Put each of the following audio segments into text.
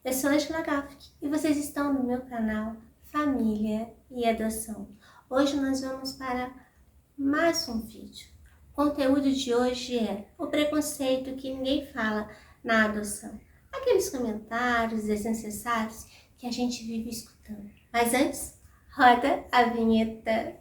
Eu sou Angela Gafk e vocês estão no meu canal Família e Adoção. Hoje nós vamos para mais um vídeo. O conteúdo de hoje é o preconceito que ninguém fala na adoção. Aqueles comentários desnecessários que a gente vive escutando. Mas antes, roda a vinheta.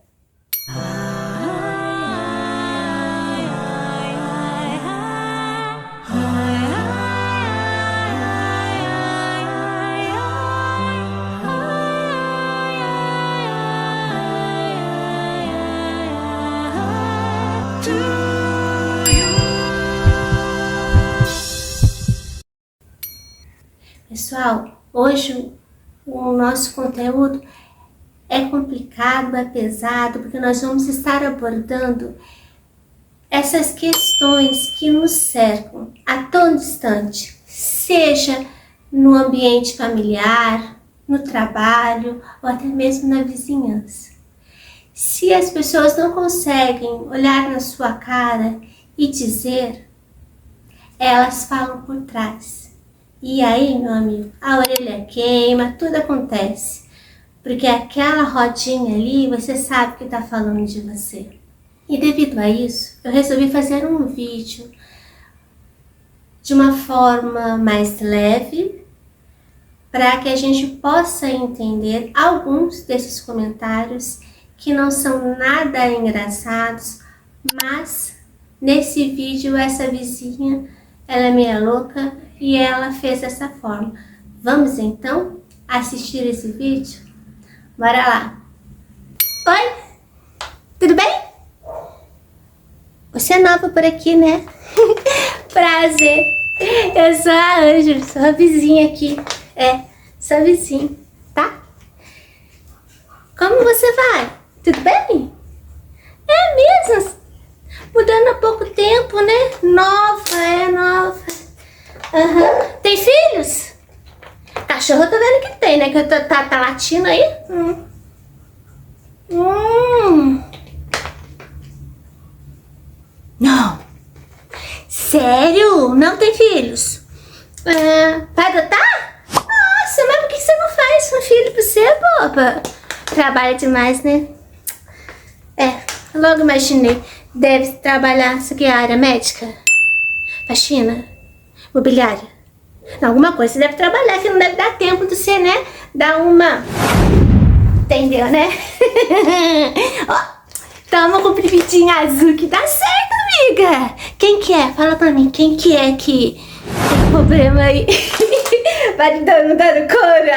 Pessoal, hoje o nosso conteúdo é complicado, é pesado, porque nós vamos estar abordando essas questões que nos cercam a todo instante, seja no ambiente familiar, no trabalho ou até mesmo na vizinhança. Se as pessoas não conseguem olhar na sua cara e dizer, elas falam por trás. E aí, meu amigo, a orelha queima, tudo acontece. Porque aquela rodinha ali, você sabe que tá falando de você. E devido a isso, eu resolvi fazer um vídeo de uma forma mais leve, para que a gente possa entender alguns desses comentários que não são nada engraçados, mas nesse vídeo essa vizinha, ela é meia louca e ela fez dessa forma. Vamos então assistir esse vídeo? Bora lá! Oi! Tudo bem? Você é nova por aqui, né? Prazer! Eu sou a Ângela, sou a vizinha aqui. Sou a vizinha, tá? Como você vai? Tudo bem? É mesmo? Mudando há pouco tempo, né? Nova. Tem filhos? Cachorro eu tô vendo que tem, né? Que tá latindo aí. Não. Sério? Não tem filhos? Vai adotar? Nossa, mas por que você não faz um filho pra você, boba? Trabalha demais, né? Logo imaginei. Deve trabalhar, isso aqui é a área médica? Faxina? Mobiliária? Não, alguma coisa você deve trabalhar, que não deve dar tempo de você, né? Dar uma... Entendeu, né? Ó, toma um comprimidinho azul que dá certo, amiga. Quem que é? Fala pra mim, quem que é que tem problema aí? Maridão não dá no couro?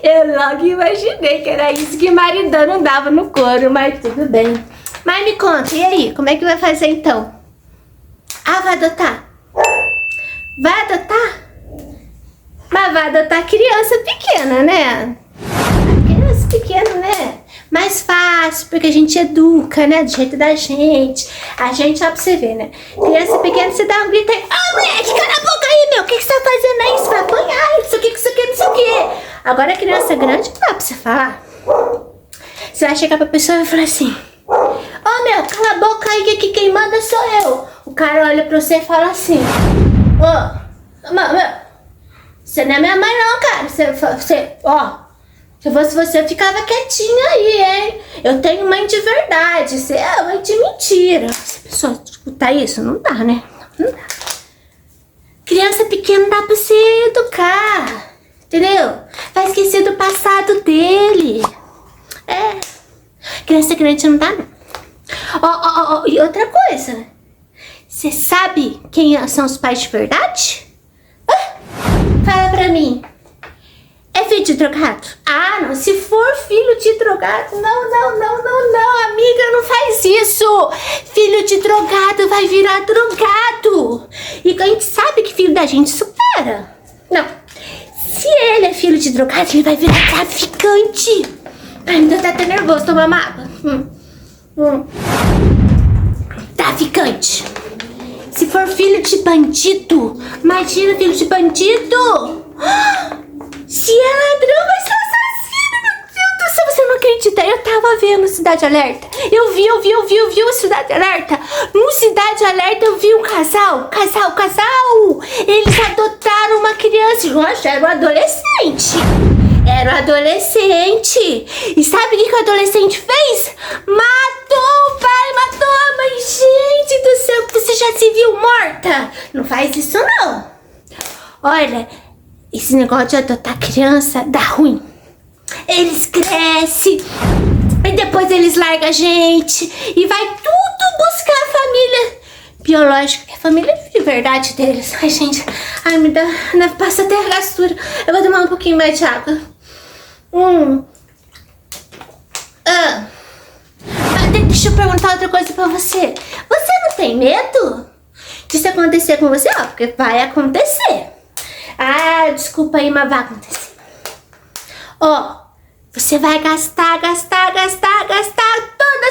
Eu logo imaginei que era isso, que maridão não dava no couro, mas tudo bem. Mas me conta, e aí, como é que vai fazer então? Vai adotar? Vai adotar? Mas vai adotar criança pequena, né? Criança pequena, né? Mais fácil, porque a gente educa, né? Do jeito da gente. A gente, ó, pra você ver, né? Criança pequena, você dá um grito aí. Moleque, cala a boca aí, meu. O que você tá fazendo aí? Você vai apanhar, isso aqui, não sei o quê. Agora a criança grande, não dá pra você falar. Você vai chegar pra pessoa e vai falar assim: meu, cala a boca aí, que quem manda sou eu. O cara olha pra você e fala assim: meu, você não é minha mãe não, cara. Se fosse você, eu ficava quietinha aí, hein? Eu tenho mãe de verdade, você é mãe de mentira. Se a pessoa escutar isso, não dá, né? Não dá. Criança pequena dá pra você educar, entendeu? Vai esquecer do passado dele. Criança grande não dá, não. E outra coisa, você sabe quem são os pais de verdade? Fala pra mim. É filho de drogado? Não. Se for filho de drogado, não, amiga, não faz isso. Filho de drogado vai virar drogado. E a gente sabe que filho da gente supera. Não. Se ele é filho de drogado, ele vai virar traficante. Ai, meu Deus, tá até nervoso, toma uma água. Traficante. Se for filho de bandido, imagina filho de bandido. Se é ladrão, vai ser assassino, meu Deus do céu, você não acredita? Eu tava vendo Cidade Alerta. Eu vi o Cidade Alerta. No Cidade Alerta eu vi um casal. Eles adotaram uma criança. Nossa, era um adolescente. Era um adolescente. E sabe o que o adolescente fez? Matou o pai, matou a mãe. Gente do céu, você já se viu morta? Não faz isso não. Olha, esse negócio de adotar criança dá ruim. Eles crescem e depois eles largam a gente e vai tudo buscar a família biológica, que é a família de verdade deles. Ai, gente, ai, passa até a gastura. Eu vou tomar um pouquinho mais de água. Deixa eu perguntar outra coisa pra você. Você não tem medo disso acontecer com você? Ó, porque vai acontecer. Ah, desculpa aí, mas vai acontecer. Ó, você vai gastar toda a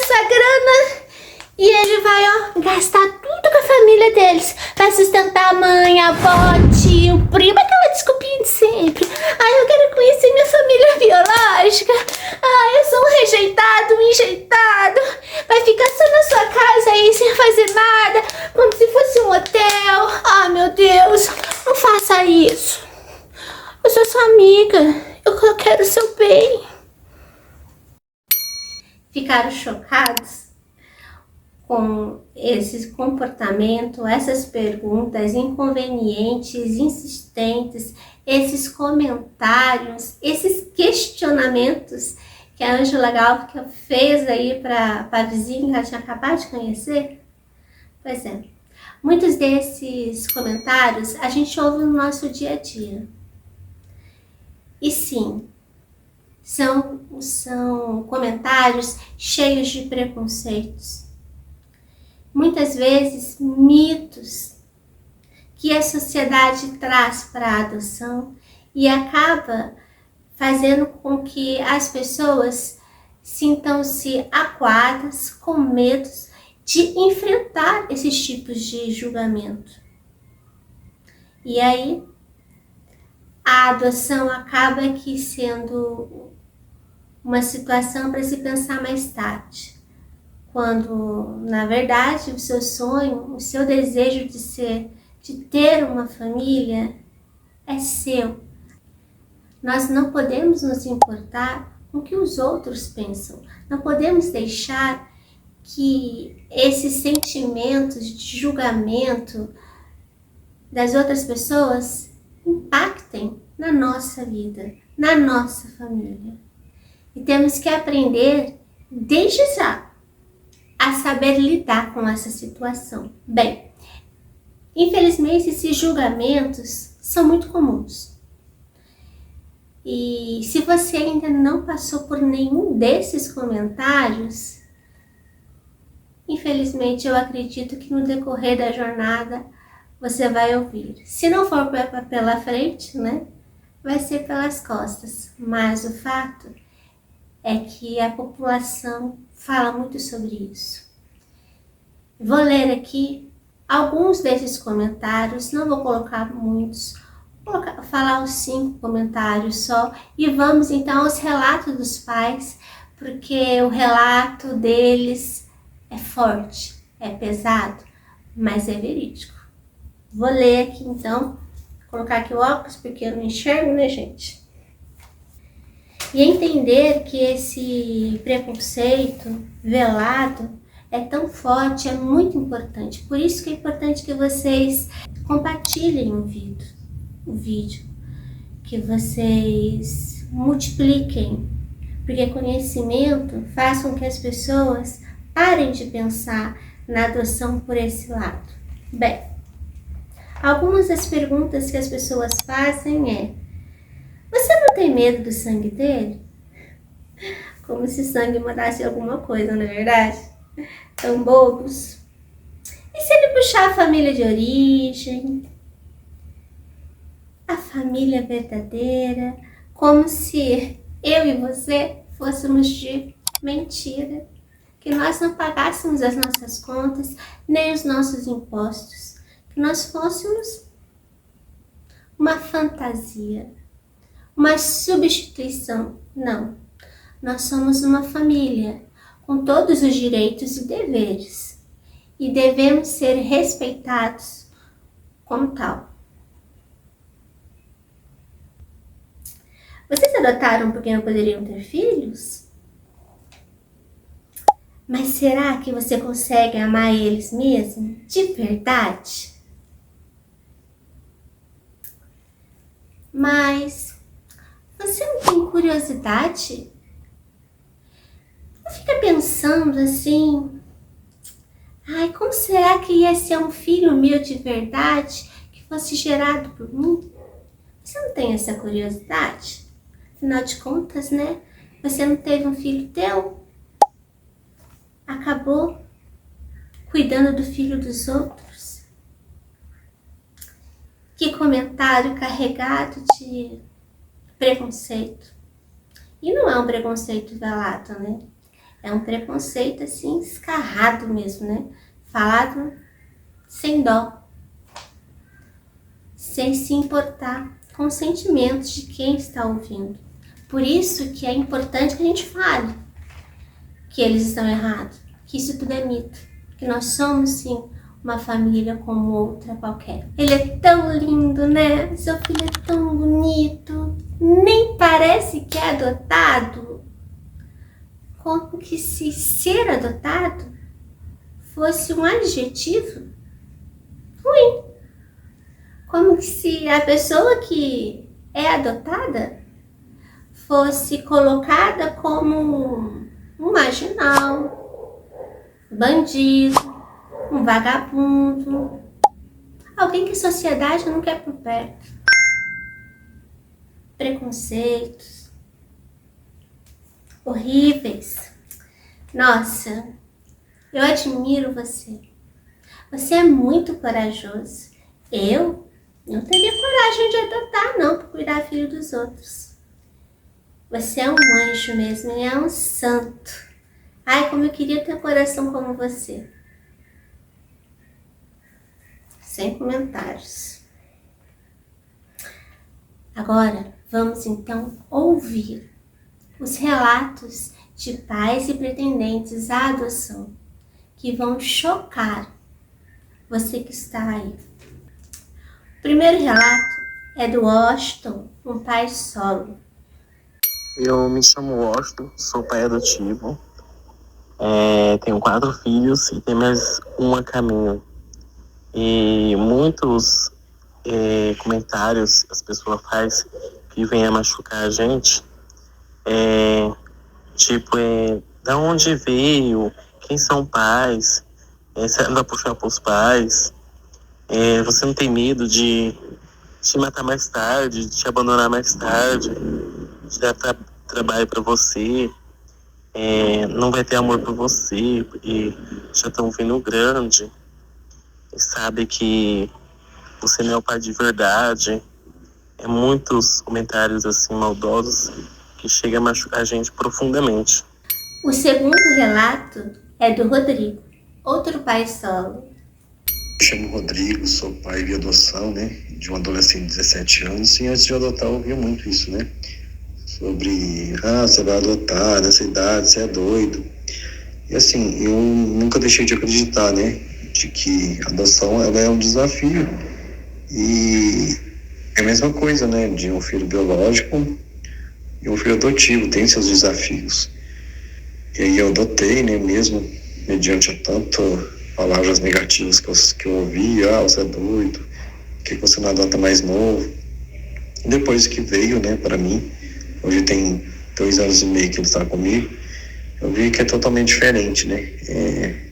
sua grana e ele vai, ó, gastar tudo com a família deles. Vai sustentar a mãe, a avó, tio, primo, aquela desculpinha de sempre. Ai, eu quero conhecer minha família biológica. Ai, eu sou um rejeitado, um enjeitado. Vai ficar só na sua casa aí, sem fazer nada, como se fosse um hotel. Ai, meu Deus, não faça isso. Eu sou sua amiga, eu quero o seu bem. Ficaram chocados com esse comportamento, essas perguntas inconvenientes, insistentes, esses comentários, esses questionamentos que a Ângela Galvão fez aí para a vizinha que ela tinha acabado de conhecer? Pois é, muitos desses comentários a gente ouve no nosso dia a dia. E sim, são comentários cheios de preconceitos. Muitas vezes, mitos que a sociedade traz para a adoção e acaba fazendo com que as pessoas sintam-se acuadas, com medo de enfrentar esses tipos de julgamento. E aí, a adoção acaba aqui sendo uma situação para se pensar mais tarde, quando, na verdade, o seu sonho, o seu desejo de ter uma família é seu. Nós não podemos nos importar com o que os outros pensam. Não podemos deixar que esses sentimentos de julgamento das outras pessoas impactem na nossa vida, na nossa família. E temos que aprender, desde já, a saber lidar com essa situação. Bem, infelizmente esses julgamentos são muito comuns. E se você ainda não passou por nenhum desses comentários, infelizmente eu acredito que no decorrer da jornada você vai ouvir. Se não for pela frente, né, vai ser pelas costas. Mas o fato é que a população fala muito sobre isso. Vou ler aqui alguns desses comentários, não vou colocar muitos, vou falar os 5 comentários só e vamos então aos relatos dos pais, porque o relato deles é forte, é pesado, mas é verídico. Vou ler aqui então, vou colocar aqui o óculos porque eu não enxergo, né, gente? E entender que esse preconceito velado é tão forte, é muito importante. Por isso que é importante que vocês compartilhem o vídeo, que vocês multipliquem, porque conhecimento faz com que as pessoas parem de pensar na adoção por esse lado. Bem, algumas das perguntas que as pessoas fazem é: você não tem medo do sangue dele? Como se sangue mudasse alguma coisa, não é verdade? Tão bobos. E se ele puxar a família de origem? A família verdadeira? Como se eu e você fôssemos de mentira. Que nós não pagássemos as nossas contas, nem os nossos impostos. Que nós fôssemos uma fantasia. Uma substituição. Não. Nós somos uma família com todos os direitos e deveres. E devemos ser respeitados como tal. adotaram porque não poderiam ter filhos? Mas será que você consegue amar eles mesmo? De verdade? Mas você não tem curiosidade? Não fica pensando assim, ai, como será que ia ser um filho meu de verdade que fosse gerado por mim? Você não tem essa curiosidade? Afinal de contas, né? Você não teve um filho teu? Acabou cuidando do filho dos outros? Que comentário carregado de preconceito. E não é um preconceito velado, né? É um preconceito assim, escarrado mesmo, né? Falado sem dó, sem se importar com os sentimentos de quem está ouvindo. Por isso que é importante que a gente fale que eles estão errados, que isso tudo é mito, que nós somos sim uma família como outra qualquer. Ele é tão lindo, né? Seu filho é tão bonito, nem parece que é adotado. Como que se ser adotado fosse um adjetivo ruim. Como que se a pessoa que é adotada fosse colocada como um marginal, bandido, um vagabundo, alguém que a sociedade não quer por perto. Preconceitos horríveis. Nossa, eu admiro você. Você é muito corajoso. Eu não teria coragem de adotar, não, para cuidar filho dos outros. Você é um anjo mesmo, é um santo. Ai, como eu queria ter um coração como você. Sem comentários. Agora, vamos então ouvir os relatos de pais e pretendentes à adoção que vão chocar você que está aí. O primeiro relato é do Washington, um pai solo. Eu me chamo Washington, sou pai adotivo, tenho 4 filhos e tem mais um a caminho. E muitos comentários as pessoas fazem que vêm a machucar a gente, da onde veio, quem são pais, você anda puxando para os pais, você não tem medo de te matar mais tarde, de te abandonar mais tarde, de dar trabalho para você, não vai ter amor por você, porque já estão vindo grande, e sabe que você não é o pai de verdade. Muitos comentários assim maldosos que chegam a machucar a gente profundamente. O segundo relato é do Rodrigo, outro pai solo. Me chamo Rodrigo, sou pai de adoção, né, de um adolescente de 17 anos, e antes de adotar eu ouvia muito isso, né, sobre, você vai adotar nessa idade, você é doido. E assim, eu nunca deixei de acreditar, né, de que a adoção, ela é um desafio, e é a mesma coisa, né, de um filho biológico e um filho adotivo, tem seus desafios. E aí eu adotei, né, mesmo mediante tanto palavras negativas que eu ouvi, você é doido, por que você não adota mais novo? Depois que veio, né, para mim, hoje tem 2 anos e meio que ele está comigo, eu vi que é totalmente diferente, né,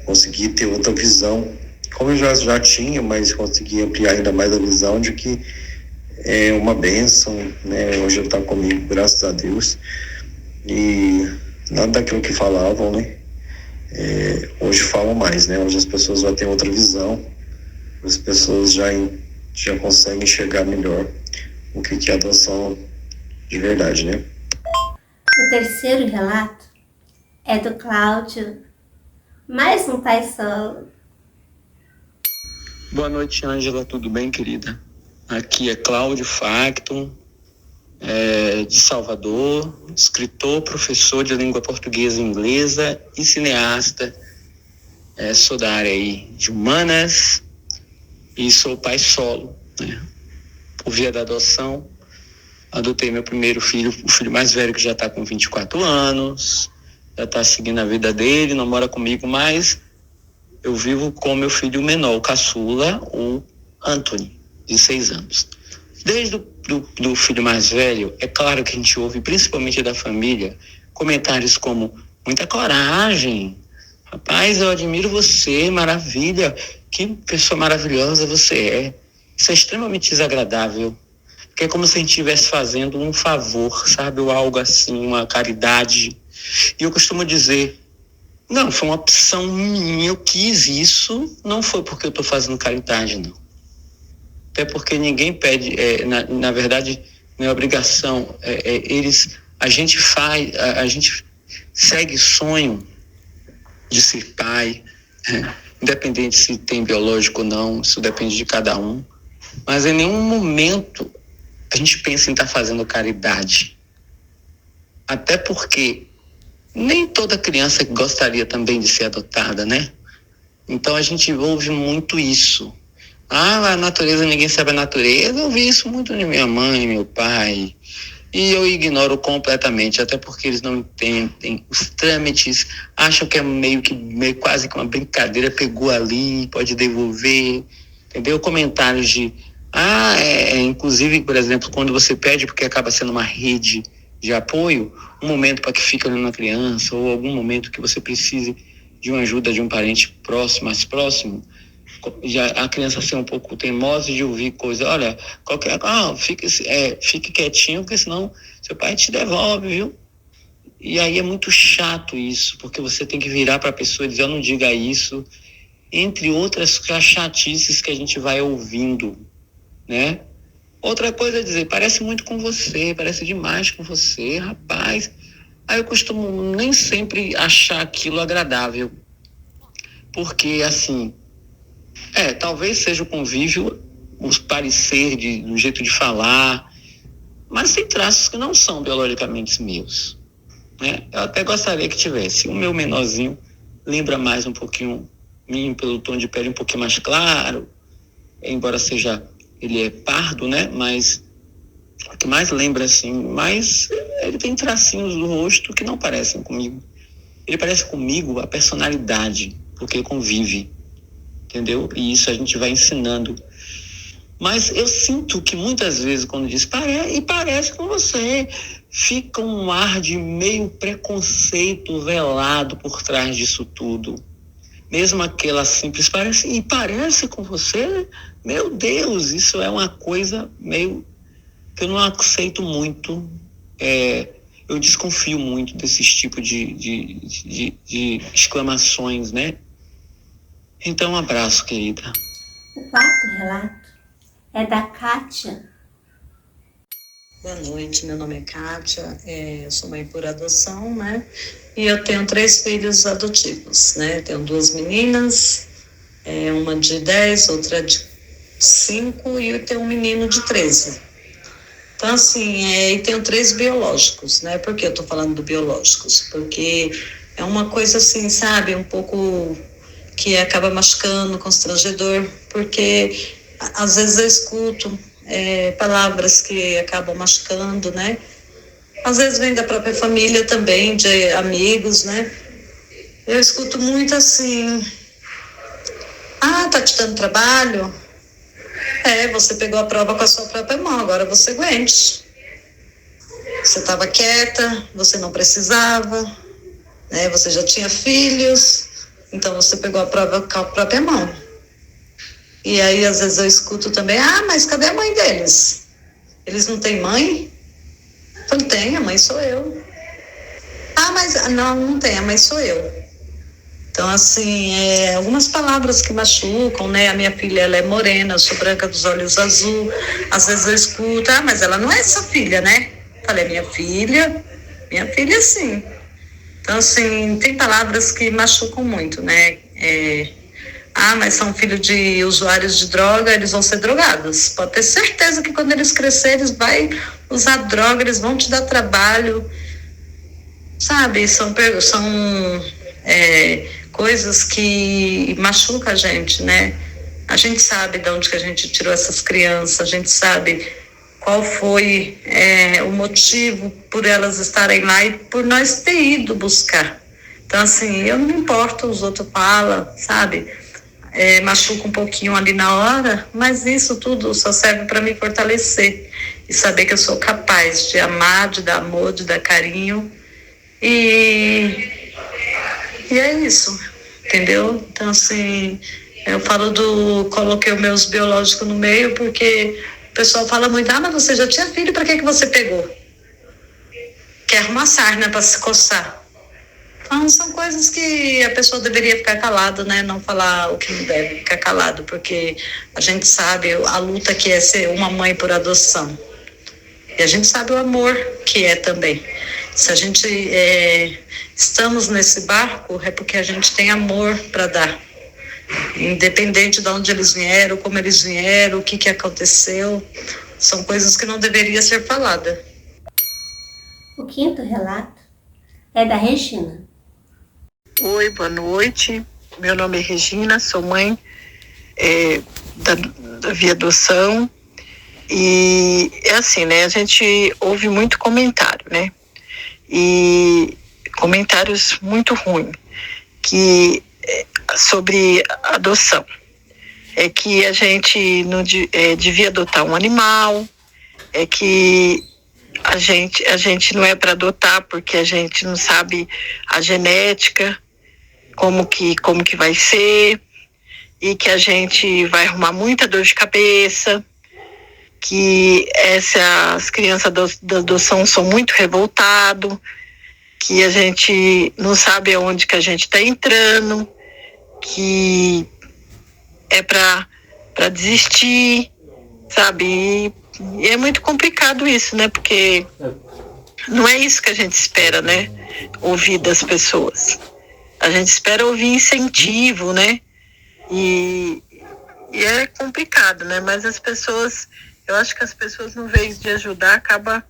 consegui ter outra visão, como eu já tinha, mas consegui ampliar ainda mais a visão de que é uma bênção, né, hoje ele está comigo, graças a Deus, e nada daquilo que falavam, né, hoje falam mais, né? Hoje as pessoas já têm outra visão, as pessoas já conseguem enxergar melhor o que é adoção de verdade, né? O terceiro relato é do Cláudio, mais um pai solo. Boa noite, Ângela, tudo bem, querida? Aqui é Cláudio Facton, de Salvador, escritor, professor de língua portuguesa e inglesa e cineasta. Sou da área aí de humanas e sou pai solo, né? Por via da adoção. Adotei meu primeiro filho, o filho mais velho, que já está com 24 anos, já está seguindo a vida dele, não mora comigo mais. Eu vivo com meu filho menor, o caçula, o Anthony, de 6 anos. Desde do filho mais velho, é claro que a gente ouve, principalmente da família, comentários como: muita coragem, rapaz, eu admiro você, maravilha, que pessoa maravilhosa você é. Isso é extremamente desagradável, porque é como se a gente estivesse fazendo um favor, sabe, ou algo assim, uma caridade. E eu costumo dizer: não, foi uma opção minha, eu quis isso, não foi porque eu estou fazendo caridade, não. Até porque ninguém pede, na verdade, não é obrigação, a gente segue sonho de ser pai, independente se tem biológico ou não, isso depende de cada um, mas em nenhum momento a gente pensa em estar fazendo caridade. Até porque nem toda criança gostaria também de ser adotada, né? Então a gente ouve muito isso. A natureza, ninguém sabe a natureza. Eu ouvi isso muito de minha mãe, meu pai. E eu ignoro completamente, até porque eles não entendem os trâmites, acham que é meio quase que uma brincadeira, pegou ali, pode devolver, entendeu? Comentários de, inclusive, por exemplo, quando você pede, porque acaba sendo uma rede de apoio, um momento para que fique olhando a criança, ou algum momento que você precise de uma ajuda de um parente próximo, mais próximo, já a criança ser um pouco teimosa de ouvir coisa, olha, fique quietinho, porque senão seu pai te devolve, viu? E aí é muito chato isso, porque você tem que virar para a pessoa e dizer: eu não diga isso, entre outras chatices que a gente vai ouvindo, né? Outra coisa é dizer: parece muito com você, parece demais com você, rapaz. Aí eu costumo nem sempre achar aquilo agradável, porque assim, talvez seja o convívio, os parecer do jeito de falar, mas tem traços que não são biologicamente meus, né? Eu até gostaria que tivesse. O meu menorzinho lembra mais um pouquinho mim, pelo tom de pele um pouquinho mais claro, embora ele é pardo, né? Mas o que mais lembra, assim, mas ele tem tracinhos do rosto que não parecem comigo. Ele parece comigo a personalidade, porque convive, entendeu? E isso a gente vai ensinando. Mas eu sinto que muitas vezes, quando diz parece com você, fica um ar de meio preconceito velado por trás disso tudo. Mesmo aquela simples parece com você, meu Deus, isso é uma coisa meio que eu não aceito muito. Eu desconfio muito desses tipos de exclamações, né? Então, um abraço, querida. O quarto relato é da Kátia. Boa noite, meu nome é Kátia, eu sou mãe por adoção, né? E eu tenho 3 filhos adotivos, né? Tenho 2 meninas, uma de 10, outra de 5 e eu tenho um menino de 13. Então, assim, e tenho 3 biológicos, né? Por que eu tô falando do biológicos? Porque é uma coisa assim, sabe, um pouco que acaba machucando, constrangedor, porque às vezes eu escuto palavras que acabam machucando, né? Às vezes vem da própria família também, de amigos, né? Eu escuto muito assim: tá te dando trabalho? Você pegou a prova com a sua própria mão, agora você aguente. Você estava quieta, você não precisava, né? Você já tinha filhos, então você pegou a prova com a própria mão. E aí, às vezes, eu escuto também: mas cadê a mãe deles? Eles não têm mãe? Eu não tenho, a mãe sou eu. Mas não tem, a mãe sou eu. Então, assim, algumas palavras que machucam, né? A minha filha, ela é morena, eu sou branca dos olhos azul. Às vezes eu escuto: mas ela não é sua filha, né? Falei: minha filha sim. Então, assim, tem palavras que machucam muito, né? Mas são filhos de usuários de droga, eles vão ser drogados. Pode ter certeza que quando eles crescerem, eles vão usar droga, eles vão te dar trabalho. Sabe, são coisas que machucam a gente, né? A gente sabe de onde que a gente tirou essas crianças, a gente sabe qual foi o motivo por elas estarem lá e por nós ter ido buscar. Então, assim, eu não me importo, os outros falam, sabe? Machuca um pouquinho ali na hora, mas isso tudo só serve para me fortalecer e saber que eu sou capaz de amar, de dar amor, de dar carinho. E é isso, entendeu? Então, assim, eu coloquei os meus biológicos no meio porque o pessoal fala muito, mas você já tinha filho, para que você pegou? Quer arrumar sarna para se coçar. Então, são coisas que a pessoa deveria ficar calado, né? Não falar o que não deve, ficar calado, porque a gente sabe a luta que é ser uma mãe por adoção. E a gente sabe o amor que é também. Se a gente estamos nesse barco, é porque a gente tem amor para dar. Independente de onde eles vieram, como eles vieram, o que aconteceu, são coisas que não deveriam ser faladas. O quinto relato é da Regina. Oi, boa noite. Meu nome é Regina, sou mãe da Via Adoção. E é assim, né? A gente ouve muito comentário, né? E comentários muito ruins sobre adoção. É que a gente não devia adotar um animal, é que a gente não é para adotar porque a gente não sabe a genética, como que vai ser, e que a gente vai arrumar muita dor de cabeça, que as crianças da adoção são muito revoltadas, que a gente não sabe aonde que a gente está entrando, que é para desistir, sabe? E é muito complicado isso, né? Porque não é isso que a gente espera, né? Ouvir das pessoas. A gente espera ouvir incentivo, né? E é complicado, né? Mas eu acho que as pessoas, no vez de ajudar, acabam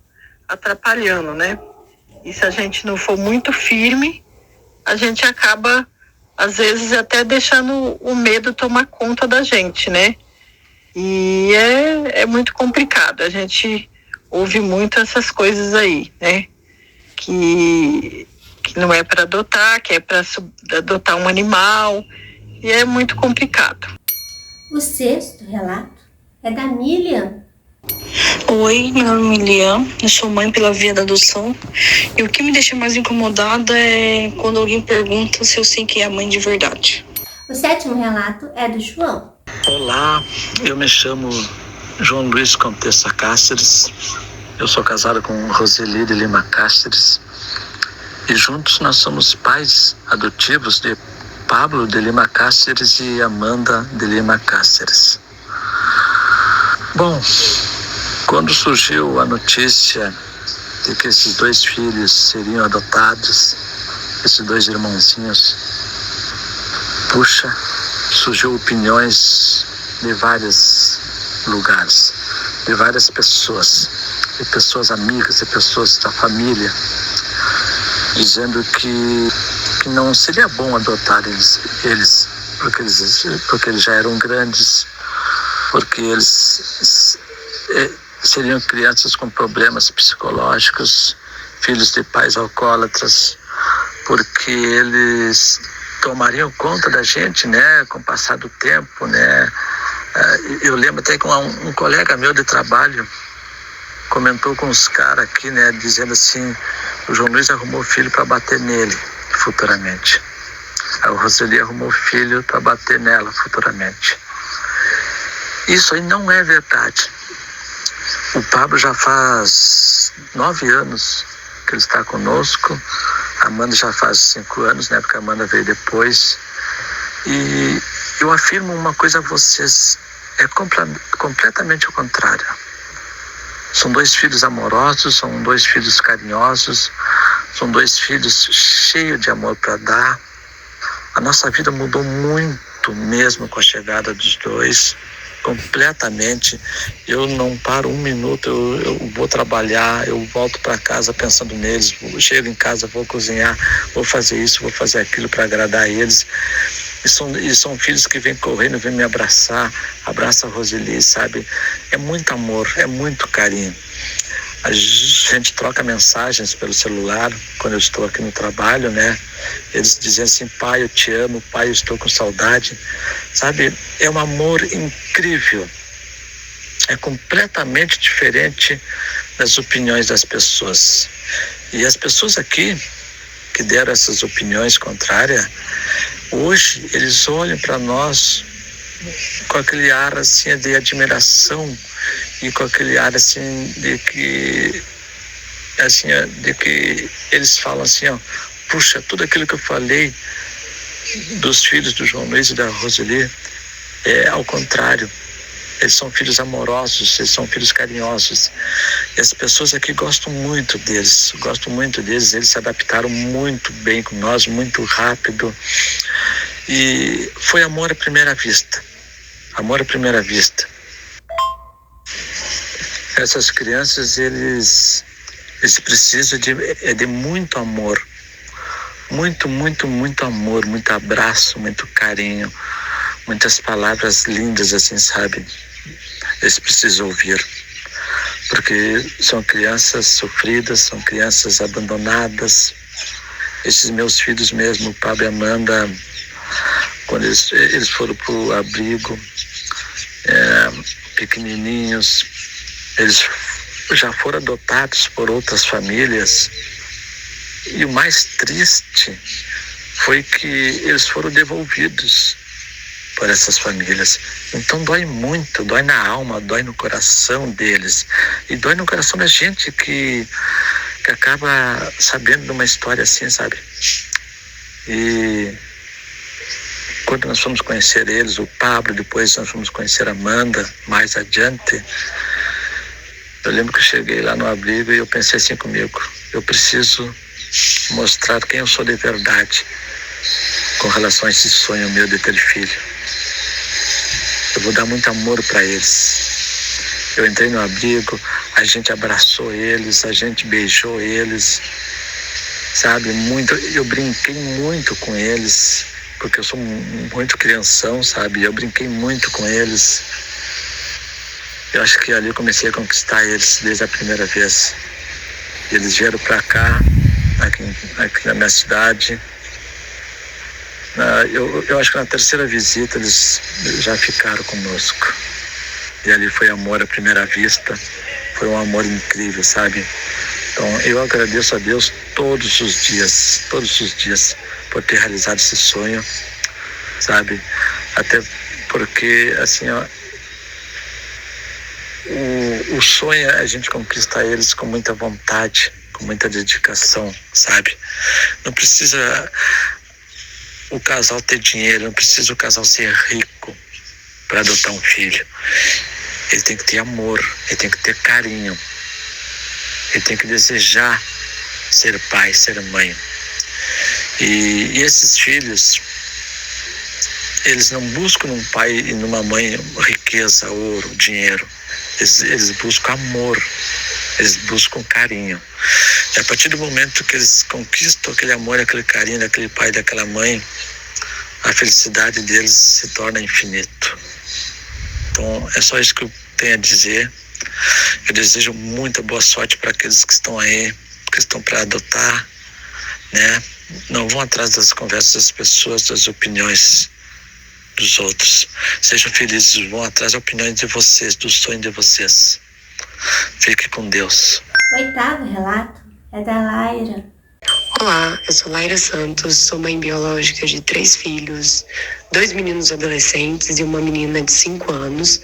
atrapalhando, né? E se a gente não for muito firme, a gente acaba, às vezes, até deixando o medo tomar conta da gente, né? E é muito complicado. A gente ouve muito essas coisas aí, né? Que não é para adotar, que é para adotar um animal. E é muito complicado. O sexto relato é da Milian. Oi, meu nome é Milian, eu sou mãe pela via da adoção. E o que me deixa mais incomodada é quando alguém pergunta se eu sei quem é a mãe de verdade. O sétimo relato é do João. Olá, eu me chamo João Luiz Contessa Cáceres. Eu sou casado com Roseli de Lima Cáceres. E juntos nós somos pais adotivos de Pablo de Lima Cáceres e Amanda de Lima Cáceres. Bom, quando surgiu a notícia de que esses dois filhos seriam adotados, esses dois irmãozinhos, surgiu opiniões de vários lugares, de várias pessoas, de pessoas amigas, de pessoas da família, dizendo que não seria bom adotar eles porque eles já eram grandes, porque eles seriam crianças com problemas psicológicos, filhos de pais alcoólatras, porque eles tomariam conta da gente, né, com o passar do tempo, né. Eu lembro até que um colega meu de trabalho comentou com os caras aqui, né, dizendo assim, o João Luiz arrumou filho para bater nele futuramente. A Roseli arrumou filho para bater nela futuramente. Isso aí não é verdade. O Pablo já faz 9 anos que ele está conosco. A Amanda já faz 5 anos, né? Porque a Amanda veio depois. E eu afirmo uma coisa a vocês, é completamente o contrário. São 2 filhos amorosos, são 2 filhos carinhosos, são 2 filhos cheios de amor para dar. A nossa vida mudou muito mesmo com a chegada dos 2, completamente. Eu não paro um minuto, eu vou trabalhar, eu volto para casa pensando neles, chego em casa, vou cozinhar, vou fazer isso, vou fazer aquilo para agradar eles. E são filhos que vêm correndo, vêm me abraçar, abraça a Roseli, sabe? É muito amor, é muito carinho. A gente troca mensagens pelo celular quando eu estou aqui no trabalho, né? Eles dizem assim: pai, eu te amo, pai, eu estou com saudade, sabe? É um amor incrível. É completamente diferente das opiniões das pessoas. E as pessoas aqui que deram essas opiniões contrárias, hoje eles olham para nós com aquele ar assim de admiração e com aquele ar assim de que eles falam assim, ó: puxa, tudo aquilo que eu falei dos filhos do João Luiz e da Roseli é ao contrário. Eles são filhos amorosos, eles são filhos carinhosos. E as pessoas aqui gostam muito deles, eles se adaptaram muito bem com nós, muito rápido. E foi amor à primeira vista. Amor à primeira vista. Essas crianças, eles precisam de muito amor. Muito, muito, muito amor, muito abraço, muito carinho. Muitas palavras lindas, assim, sabe? Eles precisam ouvir. Porque são crianças sofridas, são crianças abandonadas. Esses meus filhos mesmo, o Pablo e a Amanda, quando eles foram para o abrigo, pequenininhos, eles já foram adotados por outras famílias. E o mais triste foi que eles foram devolvidos por essas famílias. Então dói muito, dói na alma, dói no coração deles. E dói no coração da gente que acaba sabendo de uma história assim, sabe? E quando nós fomos conhecer eles, o Pablo, depois nós fomos conhecer a Amanda, mais adiante, eu lembro que eu cheguei lá no abrigo e eu pensei assim comigo: eu preciso mostrar quem eu sou de verdade com relação a esse sonho meu de ter filho. Eu vou dar muito amor para eles. Eu entrei no abrigo, a gente abraçou eles, a gente beijou eles, sabe? Muito, eu brinquei muito com eles, porque eu sou muito crianção, sabe? Eu brinquei muito com eles. Eu acho que ali eu comecei a conquistar eles desde a primeira vez. Eles vieram para cá, aqui na minha cidade. Eu acho que na terceira visita eles já ficaram conosco. E ali foi amor à primeira vista. Foi um amor incrível, sabe? Então eu agradeço a Deus todos os dias, por ter realizado esse sonho, sabe? Até porque, assim, ó, o sonho, a gente conquista eles com muita vontade, com muita dedicação, sabe? Não precisa o casal ter dinheiro, não precisa o casal ser rico para adotar um filho. Ele tem que ter amor, ele tem que ter carinho, ele tem que desejar ser pai, ser mãe. E esses filhos, eles não buscam num pai e numa mãe riqueza, ouro, dinheiro. Eles buscam amor, eles buscam carinho. E a partir do momento que eles conquistam aquele amor, aquele carinho daquele pai e daquela mãe, a felicidade deles se torna infinito. Então é só isso que eu tenho a dizer. Eu desejo muita boa sorte para aqueles que estão aí, que estão para adotar, né? Não vão atrás das conversas das pessoas, das opiniões dos outros. Sejam felizes, vão atrás das opiniões de vocês, do sonho de vocês. Fique com Deus. O oitavo relato é da Laira. Olá, eu sou Laira Santos, sou mãe biológica de 3 filhos, 2 meninos adolescentes e uma menina de 5 anos.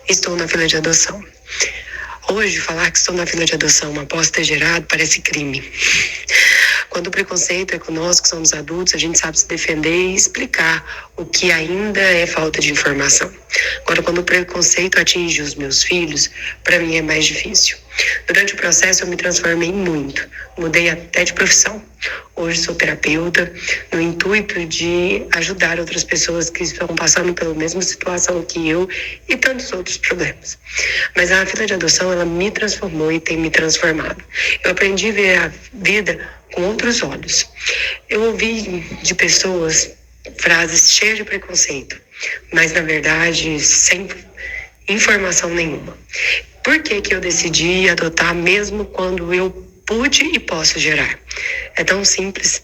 Estou na fila de adoção. Hoje, falar que estou na fila de adoção após ter gerado parece crime. Quando o preconceito é com nós que somos adultos, a gente sabe se defender e explicar o que ainda é falta de informação. Agora, quando o preconceito atinge os meus filhos, para mim é mais difícil. Durante o processo, eu me transformei muito. Mudei até de profissão. Hoje sou terapeuta, no intuito de ajudar outras pessoas que estão passando pela mesma situação que eu e tantos outros problemas. Mas a fila de adoção, ela me transformou e tem me transformado. Eu aprendi a ver a vida com outros olhos. Eu ouvi de pessoas frases cheias de preconceito, mas na verdade sem informação nenhuma. Por que que eu decidi adotar mesmo quando eu pude e posso gerar? É tão simples.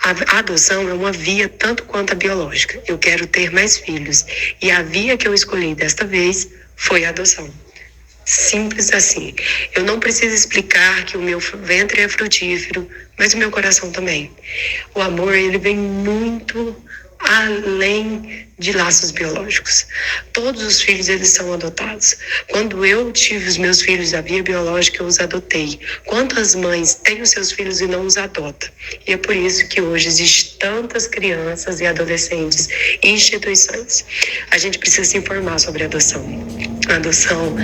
A adoção é uma via tanto quanto a biológica. Eu quero ter mais filhos e a via que eu escolhi desta vez foi a adoção. Simples assim. Eu não preciso explicar que o meu ventre é frutífero, mas o meu coração também. O amor, ele vem muito além de laços biológicos. Todos os filhos, eles são adotados. Quando eu tive os meus filhos da via biológica, eu os adotei. Quantas mães têm os seus filhos e não os adotam? E é por isso que hoje existem tantas crianças e adolescentes e instituições. A gente precisa se informar sobre a adoção. A adoção,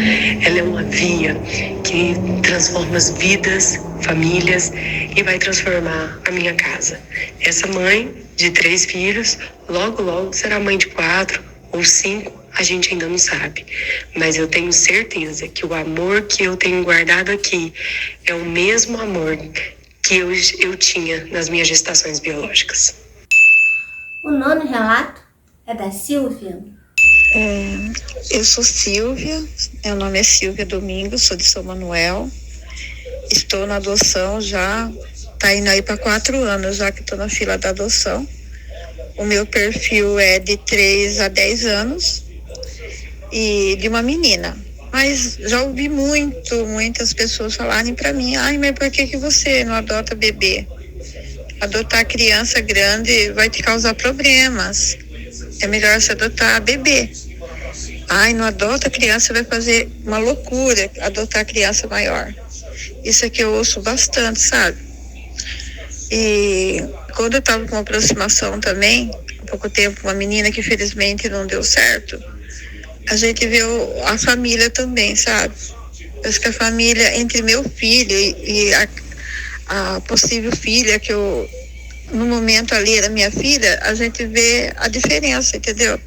ela é uma via que transforma as vidas, famílias e vai transformar a minha casa. Essa mãe de 3 filhos, logo será mãe de 4 ou 5, a gente ainda não sabe. Mas eu tenho certeza que o amor que eu tenho guardado aqui é o mesmo amor que eu tinha nas minhas gestações biológicas. O nono relato é da Silvia. Eu sou Silvia, meu nome é Silvia Domingos, sou de São Manuel. Estou na adoção já, tá indo aí para 4 anos já que estou na fila da adoção. O meu perfil é de 3 a 10 anos e de uma menina. Mas já ouvi muitas pessoas falarem para mim, mas por que você não adota bebê? Adotar criança grande vai te causar problemas. É melhor você adotar bebê. Não adota criança, vai fazer uma loucura adotar criança maior. Isso aqui eu ouço bastante, sabe? E quando eu estava com uma aproximação também, há pouco tempo, uma menina que infelizmente não deu certo, a gente viu a família também, sabe? Acho que a família entre meu filho e a possível filha, que eu, no momento ali era minha filha, a gente vê a diferença, entendeu?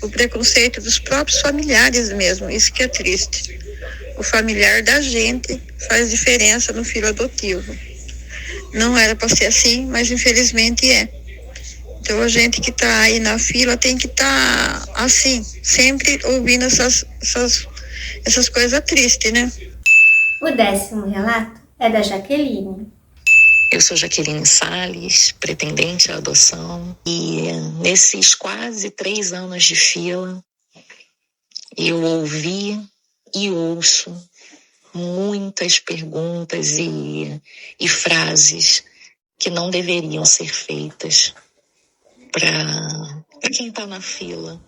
O preconceito dos próprios familiares mesmo, isso que é triste. O familiar da gente faz diferença no filho adotivo. Não era para ser assim, mas infelizmente é. Então a gente que está aí na fila tem que estar assim, sempre ouvindo essas coisas tristes, né? O 10º relato é da Jaqueline. Eu sou Jaqueline Salles, pretendente à adoção, e nesses quase 3 anos de fila, eu ouvi e ouço muitas perguntas e frases que não deveriam ser feitas para quem está na fila,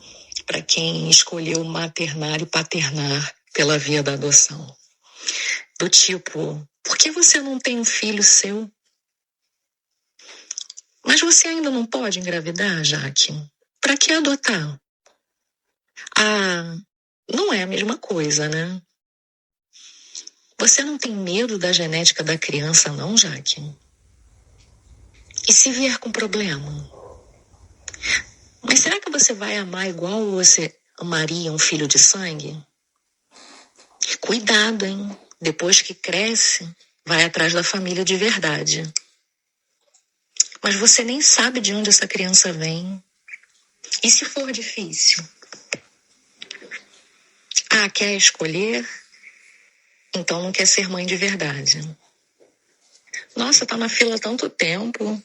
para quem escolheu maternar e paternar pela via da adoção. Do tipo, por que você não tem um filho seu? Mas você ainda não pode engravidar, Jaque? Para que adotar? Não é a mesma coisa, né? Você não tem medo da genética da criança, não, Jaque? E se vier com problema? Mas será que você vai amar igual você amaria um filho de sangue? Cuidado, hein? Depois que cresce, vai atrás da família de verdade. Mas você nem sabe de onde essa criança vem. E se for difícil? Quer escolher? Então não quer ser mãe de verdade. Nossa, tá na fila há tanto tempo.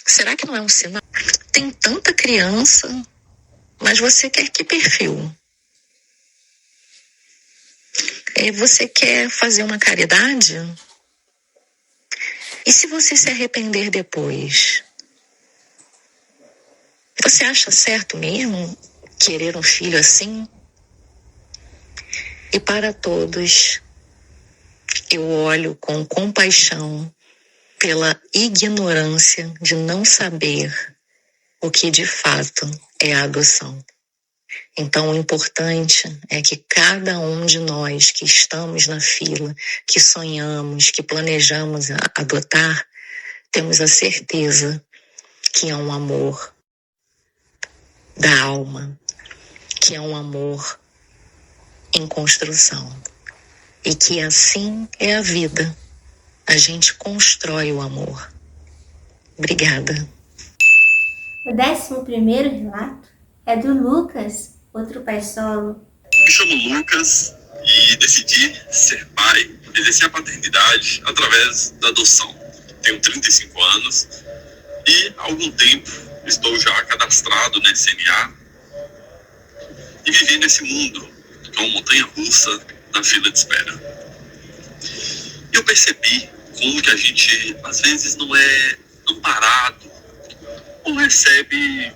Será que não é um sinal? Tem tanta criança, mas você quer que perfil? Você quer fazer uma caridade? E se você se arrepender depois? Você acha certo mesmo querer um filho assim? E para todos, eu olho com compaixão pela ignorância de não saber o que de fato é a adoção. Então, o importante é que cada um de nós que estamos na fila, que sonhamos, que planejamos adotar, temos a certeza que é um amor da alma, que é um amor em construção. E que assim é a vida. A gente constrói o amor. Obrigada. O O 11º relato é do Lucas, outro pai solo. Me chamo Lucas e decidi ser pai, exercer a paternidade através da adoção. Tenho 35 anos e há algum tempo estou já cadastrado na SMA e vivi nesse mundo, que é uma montanha-russa na fila de espera. E eu percebi como que a gente, às vezes, não é amparado ou recebe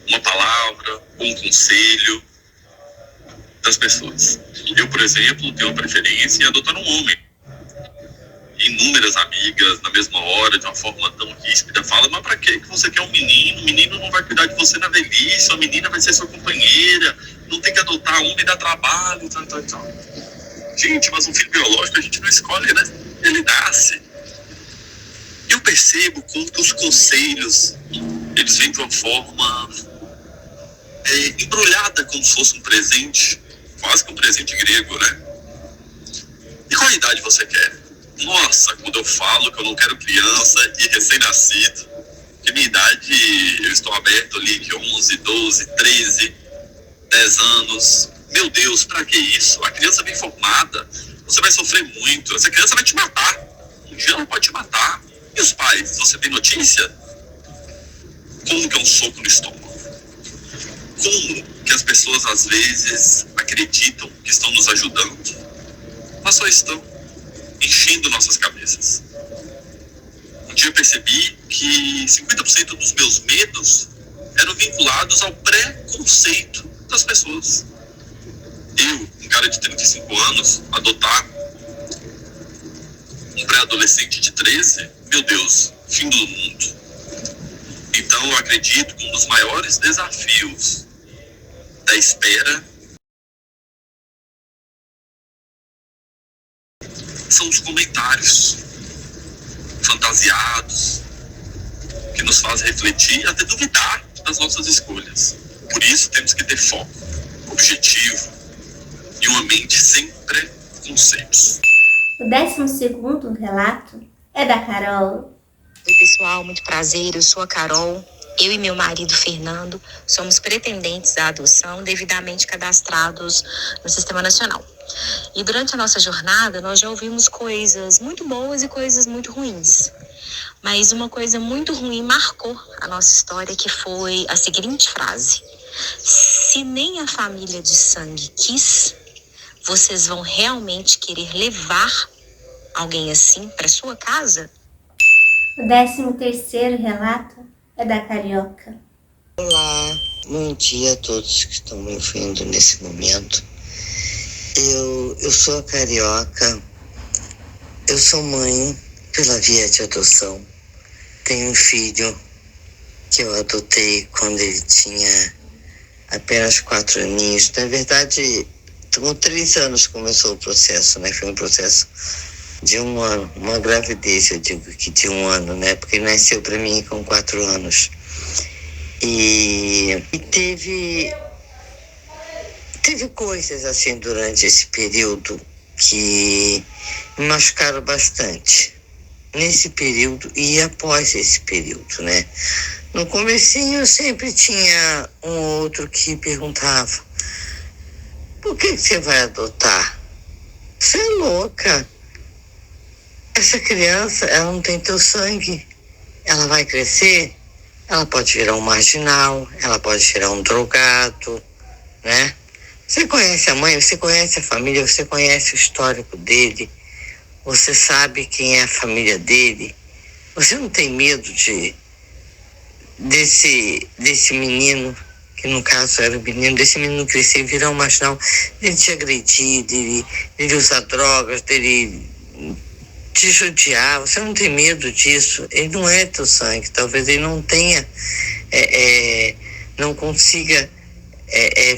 uma palavra ou um conselho das pessoas. Eu, por exemplo, tenho a preferência em adotar um homem. Inúmeras amigas, na mesma hora, de uma forma tão ríspida, falam: mas pra que você quer um menino? O menino não vai cuidar de você na velhice, a menina vai ser sua companheira, não tem que adotar um e dar trabalho, tal. Gente, mas um filho biológico a gente não escolhe, né? Ele nasce. Eu percebo como que os conselhos, eles vêm de uma forma embrulhada, como se fosse um presente, quase que um presente grego, né? E qual idade você quer? Nossa, quando eu falo que eu não quero criança e recém-nascido, que minha idade, eu estou aberto ali de 11, 12, 13, 10 anos. Meu Deus, pra que isso? A criança bem formada, você vai sofrer muito. Essa criança vai te matar. Um dia ela pode te matar. E os pais, você tem notícia? Como que é um soco no estômago? Como que as pessoas às vezes acreditam que estão nos ajudando, mas só estão enchendo nossas cabeças. Um dia eu percebi que 50% dos meus medos eram vinculados ao preconceito das pessoas. Eu, um cara de 35 anos, adotar um pré-adolescente de 13, meu Deus, fim do mundo. Então eu acredito que um dos maiores desafios da espera são os comentários fantasiados que nos fazem refletir e até duvidar das nossas escolhas. Por isso temos que ter foco, objetivo e uma mente sem preconceitos. O 12º relato é da Carol. Oi pessoal, muito prazer, eu sou a Carol. Eu e meu marido Fernando somos pretendentes à adoção devidamente cadastrados no Sistema Nacional. E durante a nossa jornada nós já ouvimos coisas muito boas e coisas muito ruins. Mas uma coisa muito ruim marcou a nossa história, que foi a seguinte frase: se nem a família de sangue quis, vocês vão realmente querer levar alguém assim para sua casa? O 13º relato é da Carioca. Olá, bom dia a todos que estão me ouvindo nesse momento. Eu sou a Carioca, eu sou mãe pela via de adoção. Tenho um filho que eu adotei quando ele tinha apenas 4 aninhos. Na verdade, com 3 anos começou o processo, né? Foi um processo de 1 ano, uma gravidez, eu digo que de 1 ano, né? Porque ele nasceu para mim com 4 anos. E teve coisas assim durante esse período que me machucaram bastante. Nesse período e após esse período, né? No comecinho sempre tinha um outro que perguntava: por que você vai adotar? Você é louca. Essa criança, ela não tem teu sangue. Ela vai crescer, ela pode virar um marginal, ela pode virar um drogado, né? Você conhece a mãe, você conhece a família, você conhece o histórico dele, você sabe quem é a família dele. Você não tem medo desse menino, que no caso era o menino, desse menino crescer e virar um marginal, dele te agredir, dele usar drogas, dele te judiar. Você não tem medo disso. Ele não é teu sangue. Talvez ele não tenha, não consiga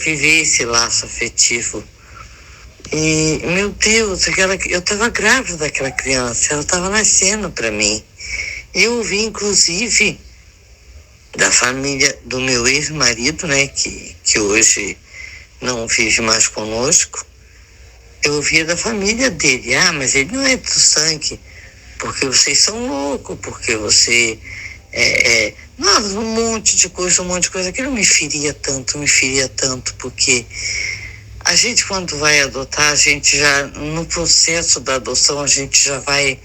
viver esse laço afetivo. E, meu Deus, eu estava grávida daquela criança, ela estava nascendo para mim. Eu ouvi, inclusive, da família do meu ex-marido, né, que hoje não vive mais conosco. Eu ouvia da família dele: ah, mas ele não é do sangue, porque vocês são loucos, porque você Nossa, um monte de coisa. Aquilo me feria tanto, porque a gente, quando vai adotar, a gente já, no processo da adoção, a gente já vai,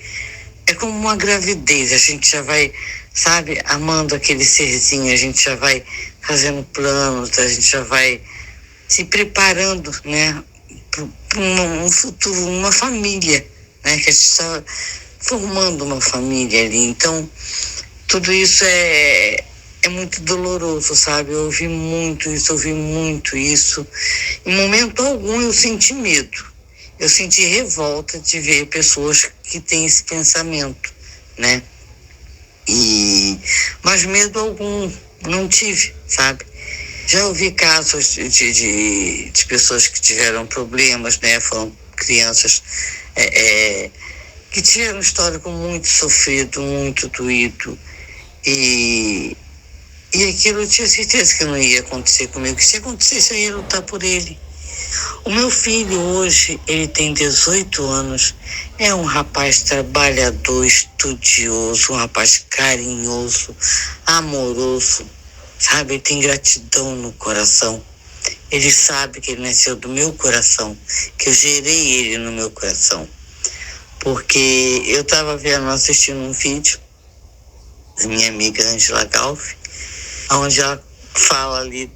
é como uma gravidez, a gente já vai, sabe, amando aquele serzinho, a gente já vai fazendo planos, a gente já vai se preparando, né, para um futuro, uma família, né, que a gente está formando uma família ali. Então, tudo isso é muito doloroso, sabe? Eu ouvi muito isso. Em momento algum eu senti medo. Eu senti revolta de ver pessoas que têm esse pensamento, né? Mas medo algum não tive, sabe? Já ouvi casos de pessoas que tiveram problemas, né? Foram crianças que tiveram um histórico muito sofrido, muito doído. E aquilo eu tinha certeza que não ia acontecer comigo, que se acontecesse eu ia lutar por ele. O meu filho hoje, ele tem 18 anos, é um rapaz trabalhador, estudioso, um rapaz carinhoso, amoroso, sabe? Ele tem gratidão no coração. Ele sabe que ele nasceu do meu coração, que eu gerei ele no meu coração. Porque eu estava assistindo um vídeo da minha amiga Angela Galfi, onde ela fala ali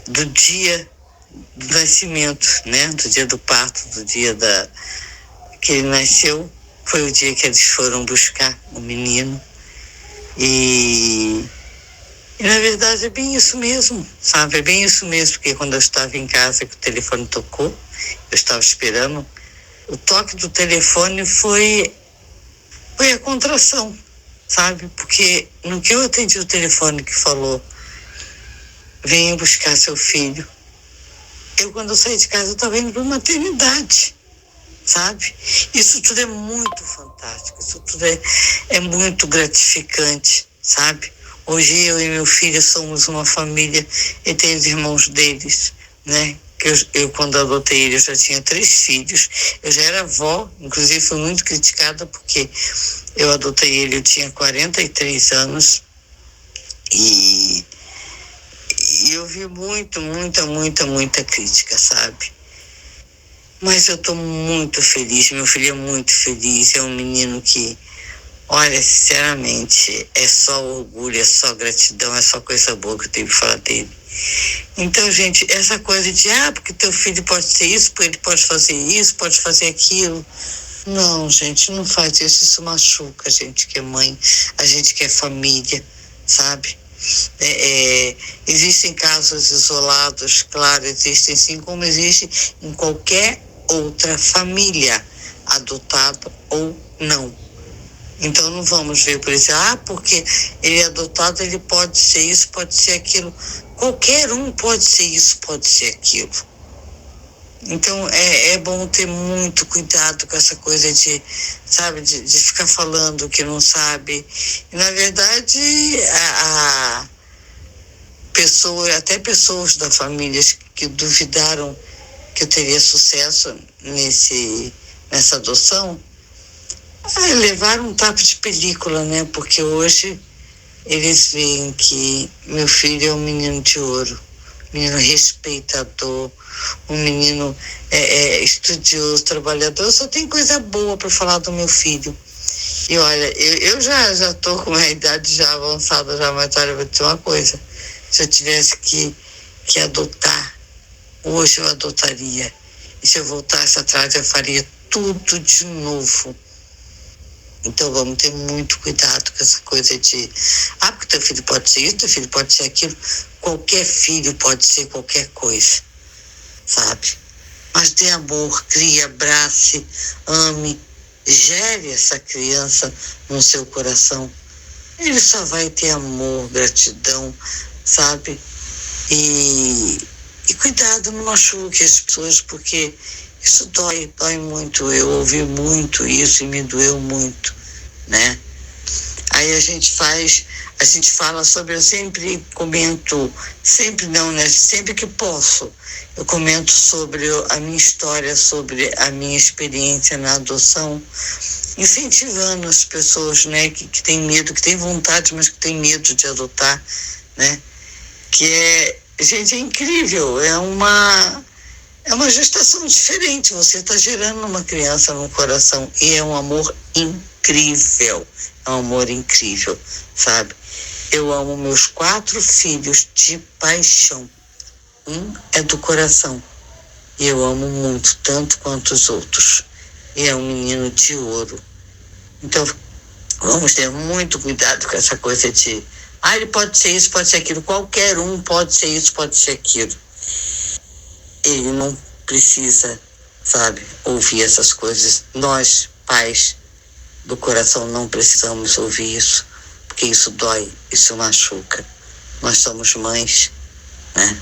do dia do nascimento, né? Do dia do parto, do dia que ele nasceu. Foi o dia que eles foram buscar o menino. E na verdade é bem isso mesmo, sabe? É bem isso mesmo, porque quando eu estava em casa que o telefone tocou, eu estava esperando, o toque do telefone foi a contração, sabe? Porque no que eu atendi o telefone que falou, venha buscar seu filho, quando eu saí de casa, eu estava indo para uma maternidade, sabe? Isso tudo é muito fantástico, isso tudo é muito gratificante, sabe? Hoje eu e meu filho somos uma família, e tem os irmãos deles, né? Eu quando adotei ele, eu já tinha 3 filhos, eu já era avó, inclusive fui muito criticada porque eu adotei ele, eu tinha 43 anos e eu vi muita crítica, sabe? Mas eu tô muito feliz, meu filho é muito feliz, é um menino que, olha, sinceramente, é só orgulho, é só gratidão, é só coisa boa que eu tenho que falar dele. Então, gente, essa coisa de, porque teu filho pode ser isso, ele pode fazer isso, pode fazer aquilo. Não, gente, não faz isso machuca a gente que é mãe, a gente que é família, sabe? Existem casos isolados, claro, existem sim, como existe em qualquer outra família, adotada ou não. Então não vamos ver por isso, porque ele é adotado, ele pode ser isso, pode ser aquilo. Qualquer um pode ser isso, pode ser aquilo. Então é bom ter muito cuidado com essa coisa de, sabe, de ficar falando que não sabe. E, na verdade, até pessoas da família que duvidaram que eu teria sucesso nessa adoção, levaram um tapa de película, né? Porque hoje eles veem que meu filho é um menino de ouro, um menino respeitador, um menino estudioso, trabalhador. Eu só tenho coisa boa para falar do meu filho. E olha, eu já estou com uma idade já avançada, mas olha, eu vou dizer uma coisa. Se eu tivesse que adotar, hoje eu adotaria. E se eu voltasse atrás, eu faria tudo de novo. Então vamos ter muito cuidado com essa coisa de porque teu filho pode ser isso, teu filho pode ser aquilo. Qualquer filho pode ser qualquer coisa, sabe? Mas dê amor, crie, abrace, ame, gere essa criança no seu coração. Ele só vai ter amor, gratidão, sabe? E cuidado, não machuque as pessoas, porque isso dói muito. Eu ouvi muito isso e me doeu muito, né? Aí a gente fala sobre, eu sempre comento, sempre não, né? Sempre que posso, eu comento sobre a minha história, sobre a minha experiência na adoção. incentivando as pessoas, né, que têm medo, que têm vontade, mas que têm medo de adotar, né, que gente, é incrível, é uma gestação diferente, você está gerando uma criança no coração e é um amor incrível, sabe? Eu amo meus 4 filhos de paixão, um é do coração e eu amo muito, tanto quanto os outros, e é um menino de ouro. Então vamos ter muito cuidado com essa coisa de ele pode ser isso, pode ser aquilo, qualquer um pode ser isso, pode ser aquilo. Ele não precisa, sabe, ouvir essas coisas. Nós, pais do coração, não precisamos ouvir isso, porque isso dói, isso machuca. Nós somos mães, né?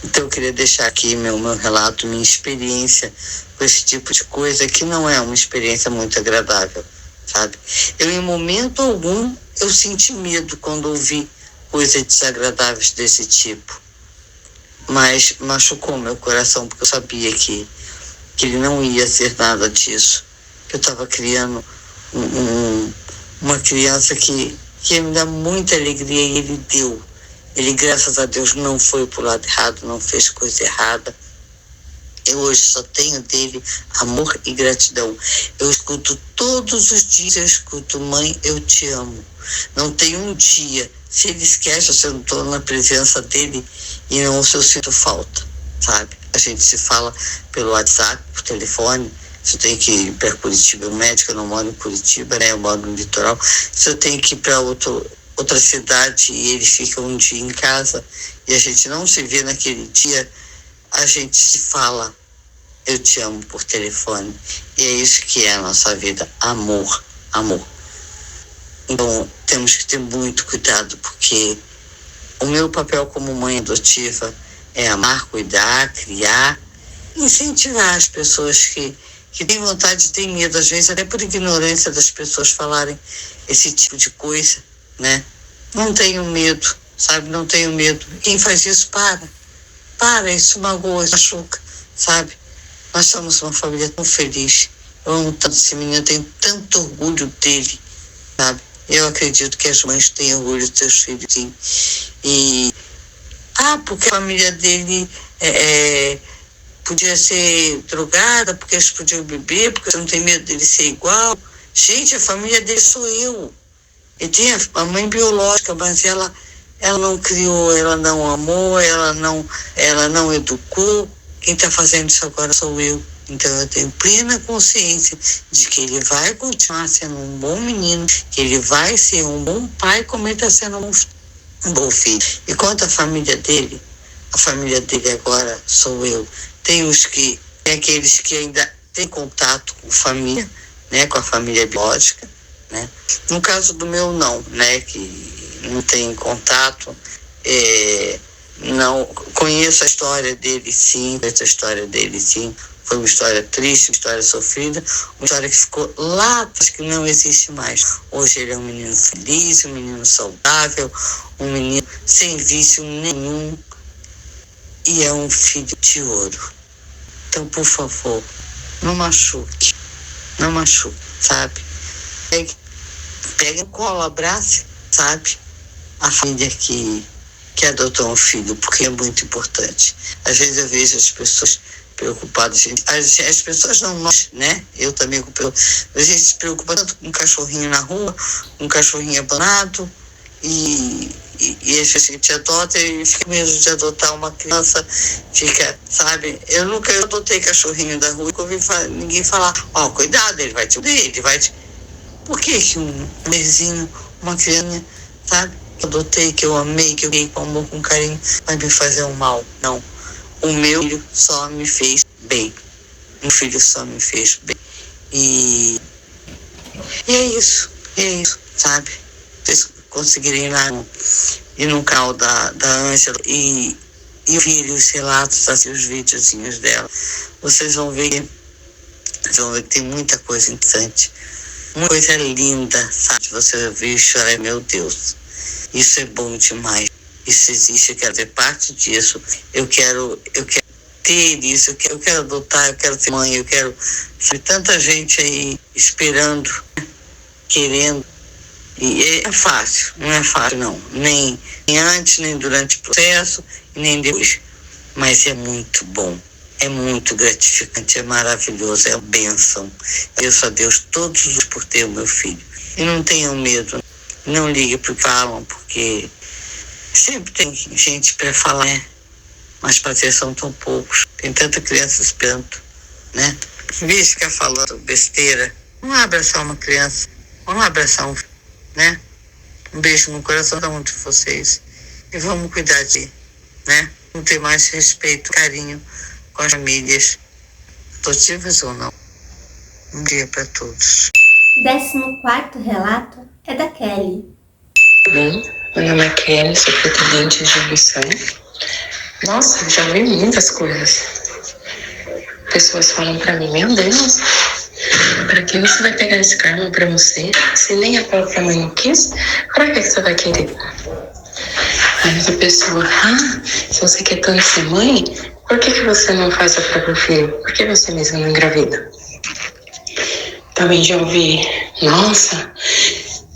Então eu queria deixar aqui meu relato, minha experiência com esse tipo de coisa, que não é uma experiência muito agradável, sabe? Eu, em momento algum, eu senti medo quando ouvi coisas desagradáveis desse tipo. Mas machucou meu coração, porque eu sabia que ele não ia ser nada disso. Eu estava criando uma criança que ia me dar muita alegria, e ele deu. Ele, graças a Deus, não foi pro lado errado, não fez coisa errada. Eu hoje só tenho dele amor e gratidão. Eu escuto todos os dias, eu escuto: mãe, eu te amo. Não tem um dia, se ele esquece, se eu não estou na presença dele e não, se eu sinto falta, sabe? A gente se fala pelo WhatsApp, por telefone. Se eu tenho que ir para Curitiba, o médico, eu não moro em Curitiba, né? Eu moro no litoral. Se eu tenho que ir para outra cidade e ele fica um dia em casa e a gente não se vê naquele dia, a gente se fala: eu te amo, por telefone. E é isso que é a nossa vida, amor. Então temos que ter muito cuidado, porque o meu papel como mãe adotiva é amar, cuidar, criar, incentivar as pessoas que têm vontade, têm medo, às vezes até por ignorância das pessoas falarem esse tipo de coisa, né? Não tenho medo, sabe? Não tenho medo. Quem faz isso, para, isso magoa, isso machuca, sabe? Nós somos uma família tão feliz. Eu amo tanto esse menino, eu tenho tanto orgulho dele, sabe? Eu acredito que as mães têm orgulho dos seus filhos, sim. E porque a família dele podia ser drogada, porque eles podiam beber, porque você não tem medo dele ser igual. Gente, a família dele sou eu. Ele tem a mãe biológica, mas ela não criou, ela não amou, ela não educou. Quem está fazendo isso agora sou eu. Então eu tenho plena consciência de que ele vai continuar sendo um bom menino, que ele vai ser um bom pai, como ele está sendo um bom filho. E quanto à família dele, a família dele agora sou eu. Tem aqueles que ainda têm contato com família, né, com a família biológica, né? No caso do meu não, né, que não tem contato, não conheço a história dele sim, foi uma história triste, uma história sofrida, uma história que ficou lá atrás, que não existe mais. Hoje ele é um menino feliz, um menino saudável, um menino sem vício nenhum, e é um filho de ouro. Então, por favor, não machuque, sabe? Pegue no colo, abrace, sabe? A família que adotou um filho, porque é muito importante. Às vezes eu vejo as pessoas preocupadas, as pessoas não, nós, né? Eu também, a gente se preocupa tanto com um cachorrinho na rua, um cachorrinho abandonado, e às vezes a gente adota e fica com medo de adotar uma criança, sabe? Eu nunca adotei cachorrinho da rua, nunca ouvi ninguém falar: cuidado, ele vai te morder, Por que um bebezinho, uma criança, sabe? Que eu adotei, que eu amei, que eu dei com amor, com carinho, vai me fazer um mal? Não. O meu filho só me fez bem. E é isso, sabe? Vocês conseguirem ir no canal da Ângela e ouvir os relatos, assim, os videozinhos dela, vocês vão ver que tem muita coisa interessante, muita coisa linda, sabe? Você ouvir e chorar, meu Deus, isso é bom demais. Isso existe, eu quero ver parte disso. Eu quero ter isso, eu quero adotar, eu quero ser mãe, eu quero... Tanta gente aí esperando, querendo. E é fácil, não é fácil não. Nem antes, nem durante o processo, nem depois. Mas é muito bom, é muito gratificante, é maravilhoso, é uma bênção. Agradeço a Deus todos os dias por ter o meu filho. E não tenham medo, não liguem para o que falam, porque sempre tem gente para falar, né? Mas para ter são tão poucos. Tem tanta criança esperando, né? Em vez de ficar falando besteira, vamos abraçar uma criança, vamos abraçar um filho, né? Um beijo no coração de um de vocês. E vamos cuidar né? Vamos ter mais respeito, carinho com as famílias, adotivas ou não. Um dia para todos. 14º relato é da Kelly. Bem, meu nome é Kelly, sou pretendente de adoção. Nossa, já vi muitas coisas. Pessoas falam pra mim, meu Deus, pra que você vai pegar esse karma pra você? Se nem a própria mãe não quis, pra que você vai querer? Aí outra pessoa, se você quer tanto ser mãe, por que você não faz o próprio filho? Por que você mesmo não engravida? Também já ouvi, nossa,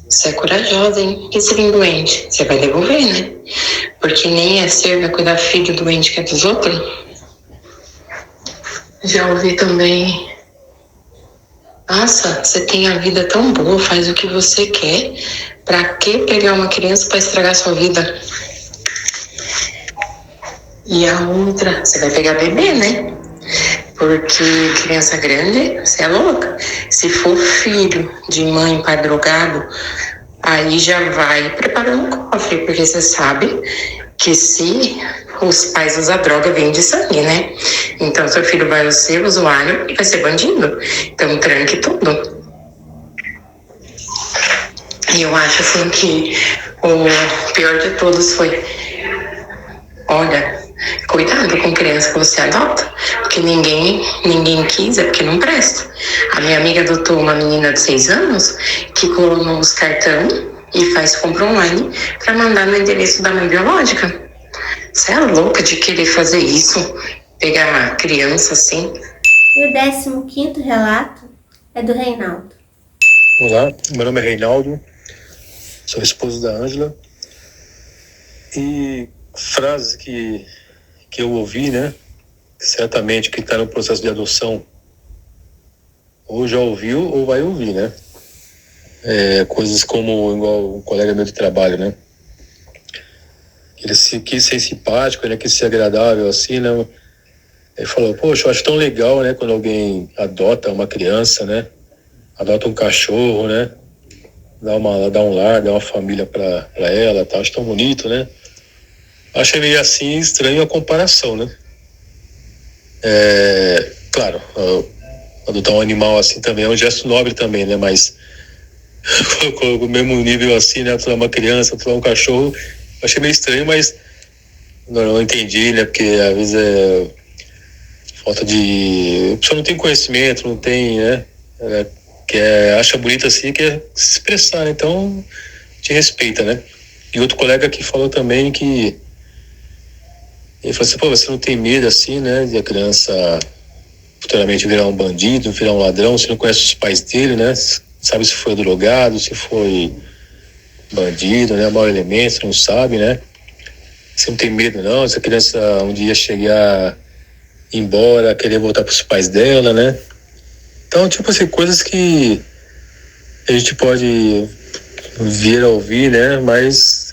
você é corajosa, hein? E se vir doente? Você vai devolver, né? Porque nem é ser vai cuidar do filho doente que é dos outros. Já ouvi também, nossa, você tem a vida tão boa, faz o que você quer. Pra que pegar uma criança pra estragar sua vida? E a outra, você vai pegar bebê, né? Porque criança grande, você é louca. Se for filho de mãe, pai drogado, aí já vai preparando o cofre, porque você sabe que se os pais usam droga, vem de sangue, né? Então seu filho vai ser usuário e vai ser bandido. Então tranque tudo. E eu acho assim que o pior de todos foi, olha, cuidado com criança que você adota, porque ninguém quis, é porque não presta. A minha amiga adotou uma menina de 6 anos que clonou os cartão e faz compra online para mandar no endereço da mãe biológica. Você é louca de querer fazer isso, pegar a criança assim? E o 15º relato é do Reinaldo. Olá, meu nome é Reinaldo, sou esposo da Ângela. E frases que eu ouvi, né? Certamente que está no processo de adoção ou já ouviu ou vai ouvir, né? Coisas como, igual um colega meu de trabalho, né? Ele quis ser simpático, ele quis ser agradável, assim, né? Ele falou, poxa, eu acho tão legal, né? Quando alguém adota uma criança, né? Adota um cachorro, né? Dá um lar, dá uma família para ela, tá? Acho tão bonito, né? Achei meio assim estranho a comparação, né? Claro, adotar um animal assim também é um gesto nobre também, né? Mas colocou o mesmo nível assim, né? Adotar uma criança, adotar um cachorro, achei meio estranho, mas não entendi, né? Porque às vezes é falta de... A pessoa não tem conhecimento, não tem, né? Acha bonito assim, quer se expressar, né? Então te respeita, né? E outro colega que falou também que ele falou assim, pô, você não tem medo assim, né, de a criança futuramente virar um bandido, virar um ladrão, você não conhece os pais dele, né, sabe se foi drogado, se foi bandido, né, mau elemento, você não sabe, né, você não tem medo não, se a criança um dia chegar embora, querer voltar pros pais dela, né. Então, tipo assim, coisas que a gente pode vir a ouvir, né, mas,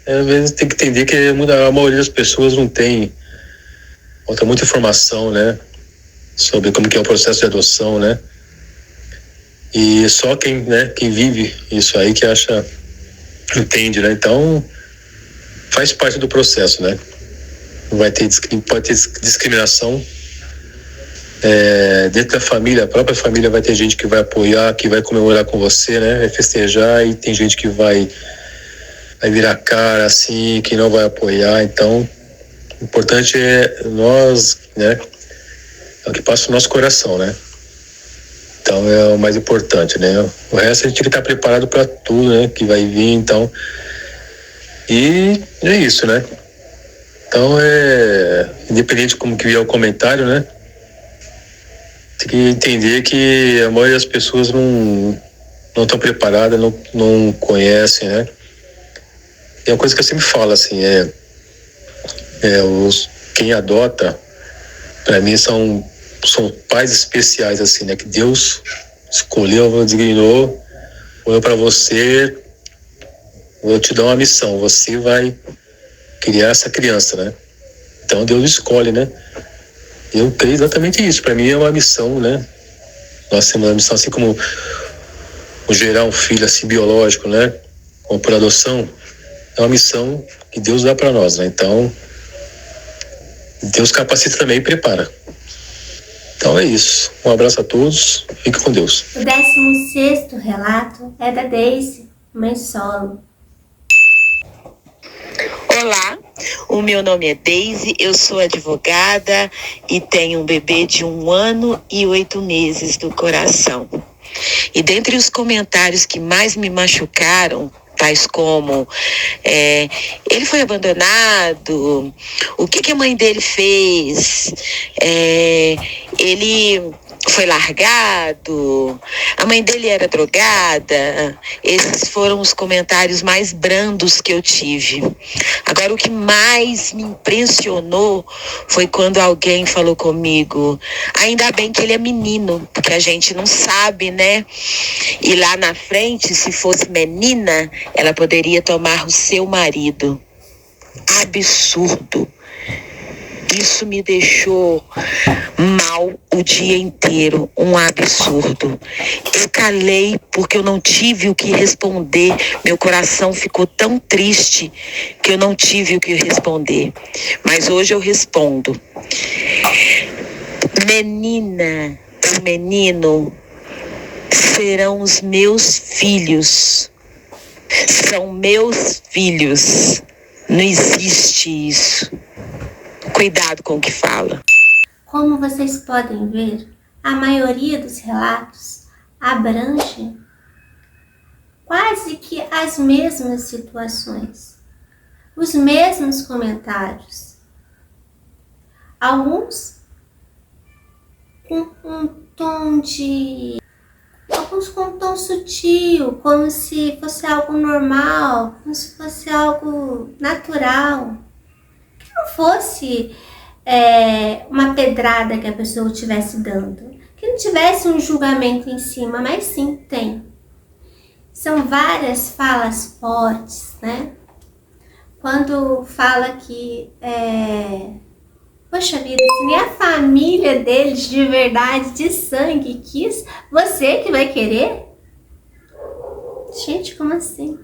às vezes tem que entender que a maioria das pessoas não tem, falta muita informação, né, sobre como que é o processo de adoção, né, e só quem vive isso aí que entende, né, então faz parte do processo, né, pode ter discriminação dentro da família, a própria família vai ter gente que vai apoiar, que vai comemorar com você, né, vai festejar, e tem gente que vai virar cara assim, que não vai apoiar. Então o importante é nós, né, é o que passa no nosso coração, né, então é o mais importante, né, o resto a gente tem que estar preparado para tudo, né, que vai vir, então, e é isso, né, então independente de como que vier o comentário, né? Tem que entender que a maioria das pessoas não estão preparadas, não conhecem, né? E é uma coisa que eu sempre falo, assim, quem adota, para mim, são pais especiais, assim, né? Que Deus escolheu, designou, olhou para você, vou te dar uma missão, você vai criar essa criança, né? Então Deus escolhe, né? Eu creio exatamente isso. Para mim é uma missão, né? Nossa, é uma missão, assim como gerar um filho assim biológico, né? Como por adoção, é uma missão que Deus dá para nós, né? Então Deus capacita também e prepara. Então é isso. Um abraço a todos. Fique com Deus. O 16º relato é da Daisy, mãe solo. Olá, o meu nome é Daisy, eu sou advogada e tenho um bebê de 1 ano e 8 meses do coração. E dentre os comentários que mais me machucaram, tais como ele foi abandonado, o que a mãe dele fez, ele foi largado, a mãe dele era drogada. Esses foram os comentários mais brandos que eu tive. Agora, o que mais me impressionou foi quando alguém falou comigo: ainda bem que ele é menino, porque a gente não sabe, né? E lá na frente, se fosse menina, ela poderia tomar o seu marido. Absurdo. Isso me deixou mal o dia inteiro, um absurdo. Eu calei porque eu não tive o que responder. Meu coração ficou tão triste que eu não tive o que responder. Mas hoje eu respondo. Menina ou menino serão os meus filhos. São meus filhos. Não existe isso. Cuidado com o que fala. Como vocês podem ver, a maioria dos relatos abrange quase que as mesmas situações, os mesmos comentários. Alguns com um tom alguns com um tom sutil, como se fosse algo normal, como se fosse algo natural. Não fosse uma pedrada que a pessoa estivesse dando, que não tivesse um julgamento em cima, mas sim tem. São várias falas fortes, né? Quando fala que, poxa vida, se nem a família deles de verdade, de sangue quis, você que vai querer? Gente, como assim?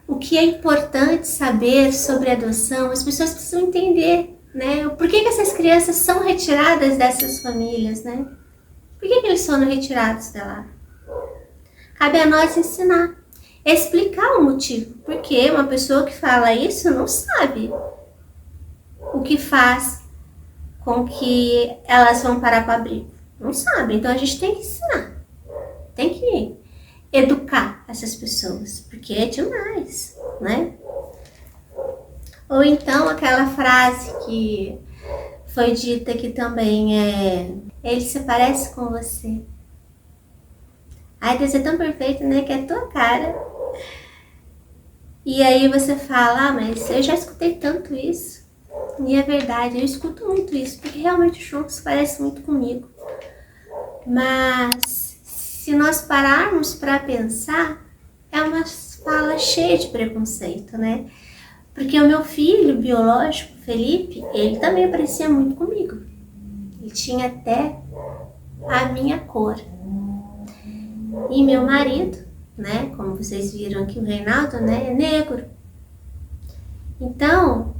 O que é importante saber sobre adoção, as pessoas precisam entender, né? Por que essas crianças são retiradas dessas famílias, né? Por que eles foram retirados de lá? Cabe a nós ensinar, explicar o motivo. Porque uma pessoa que fala isso não sabe o que faz com que elas vão parar para abrigo. Não sabe, então a gente tem que ensinar, tem que educar essas pessoas, porque é demais, né? Ou então aquela frase que foi dita que também ele se parece com você. Ai, Deus é tão perfeito, né? Que é a tua cara. E aí você fala, mas eu já escutei tanto isso. E é verdade, eu escuto muito isso, porque realmente o João se parece muito comigo. Mas se nós pararmos para pensar, é uma fala cheia de preconceito, né? Porque o meu filho biológico, Felipe, ele também parecia muito comigo. Ele tinha até a minha cor. E meu marido, né? Como vocês viram aqui, o Reinaldo, né? É negro. Então,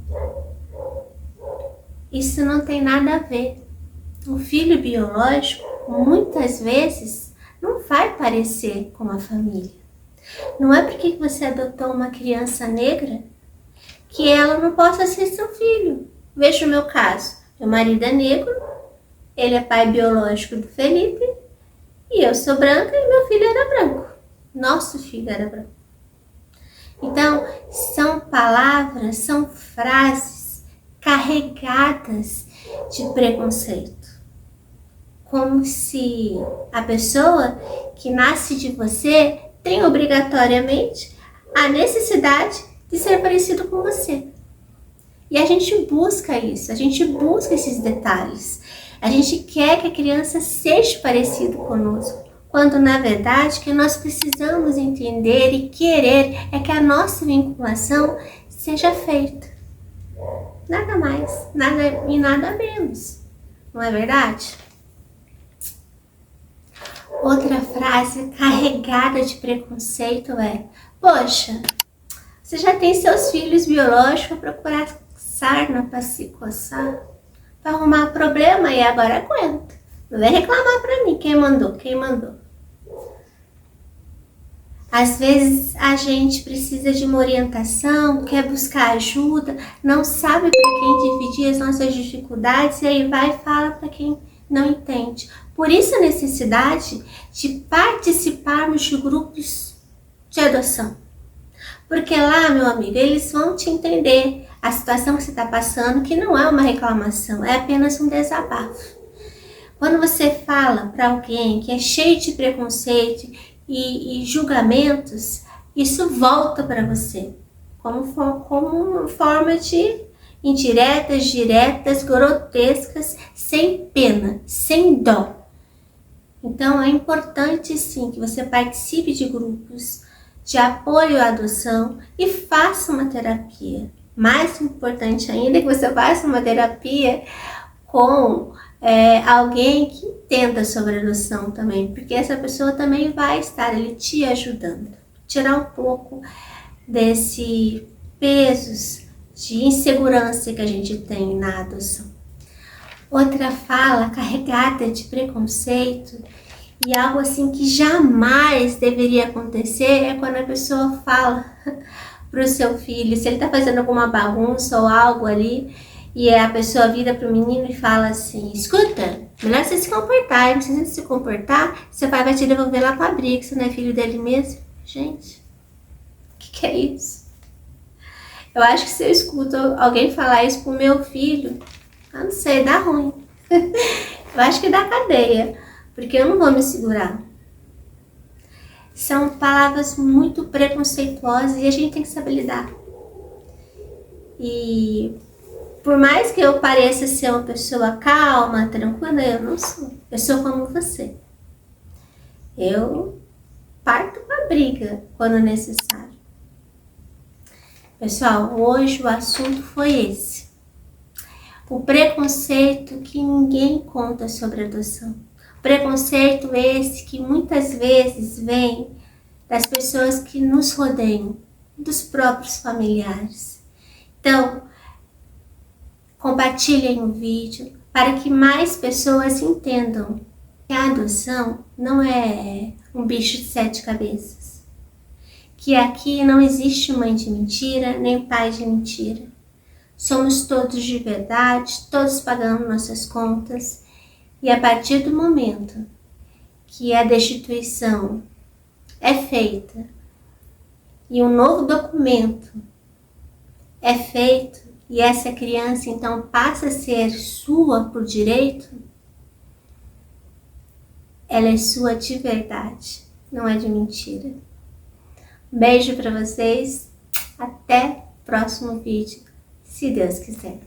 isso não tem nada a ver. O filho biológico, muitas vezes, não vai parecer com a família. Não é porque você adotou uma criança negra que ela não possa ser seu filho. Veja o meu caso. Meu marido é negro, ele é pai biológico do Felipe, e eu sou branca e meu filho era branco. Nosso filho era branco. Então, são palavras, são frases carregadas de preconceito. Como se a pessoa que nasce de você tem obrigatoriamente a necessidade de ser parecido com você. E a gente busca isso, a gente busca esses detalhes. A gente quer que a criança seja parecida conosco, quando na verdade o que nós precisamos entender e querer é que a nossa vinculação seja feita. Nada mais, nada e nada menos. Não é verdade? Outra frase carregada de preconceito é: poxa, você já tem seus filhos biológicos para procurar sarna para se coçar, para arrumar problema e agora aguenta. Não vem reclamar para mim quem mandou. Às vezes a gente precisa de uma orientação, quer buscar ajuda, não sabe para quem dividir as nossas dificuldades e aí vai e fala para quem não entende. Por isso a necessidade de participarmos de grupos de adoção. Porque lá, meu amigo, eles vão te entender a situação que você está passando, que não é uma reclamação, é apenas um desabafo. Quando você fala para alguém que é cheio de preconceito e julgamentos, isso volta para você como uma forma de indiretas, diretas, grotescas, sem pena, sem dó. Então é importante sim que você participe de grupos de apoio à adoção e faça uma terapia. Mais importante ainda é que você faça uma terapia com alguém que entenda sobre adoção também, porque essa pessoa também vai estar ali te ajudando. Tirar um pouco desse pesos de insegurança que a gente tem na adoção. Outra fala carregada de preconceito e algo assim que jamais deveria acontecer é quando a pessoa fala para o seu filho, se ele está fazendo alguma bagunça ou algo ali, e a pessoa vira para o menino e fala assim: escuta, melhor você se comportar, não precisa se comportar, seu pai vai te devolver lá para a briga, você não é filho dele mesmo. Gente, o que é isso? Eu acho que se eu escuto alguém falar isso pro meu filho, eu não sei, dá ruim. Eu acho que dá cadeia, porque eu não vou me segurar. São palavras muito preconceituosas e a gente tem que saber lidar. E por mais que eu pareça ser uma pessoa calma, tranquila, eu não sou. Eu sou como você. Eu parto pra briga quando necessário. Pessoal, hoje o assunto foi esse. O preconceito que ninguém conta sobre adoção. Preconceito esse que muitas vezes vem das pessoas que nos rodeiam, dos próprios familiares. Então, compartilhem o vídeo para que mais pessoas entendam que a adoção não é um bicho de 7 cabeças. Que aqui não existe mãe de mentira, nem pai de mentira. Somos todos de verdade, todos pagando nossas contas. E a partir do momento que a destituição é feita e um novo documento é feito, e essa criança então passa a ser sua por direito, ela é sua de verdade, não é de mentira. Beijo para vocês, até o próximo vídeo, se Deus quiser.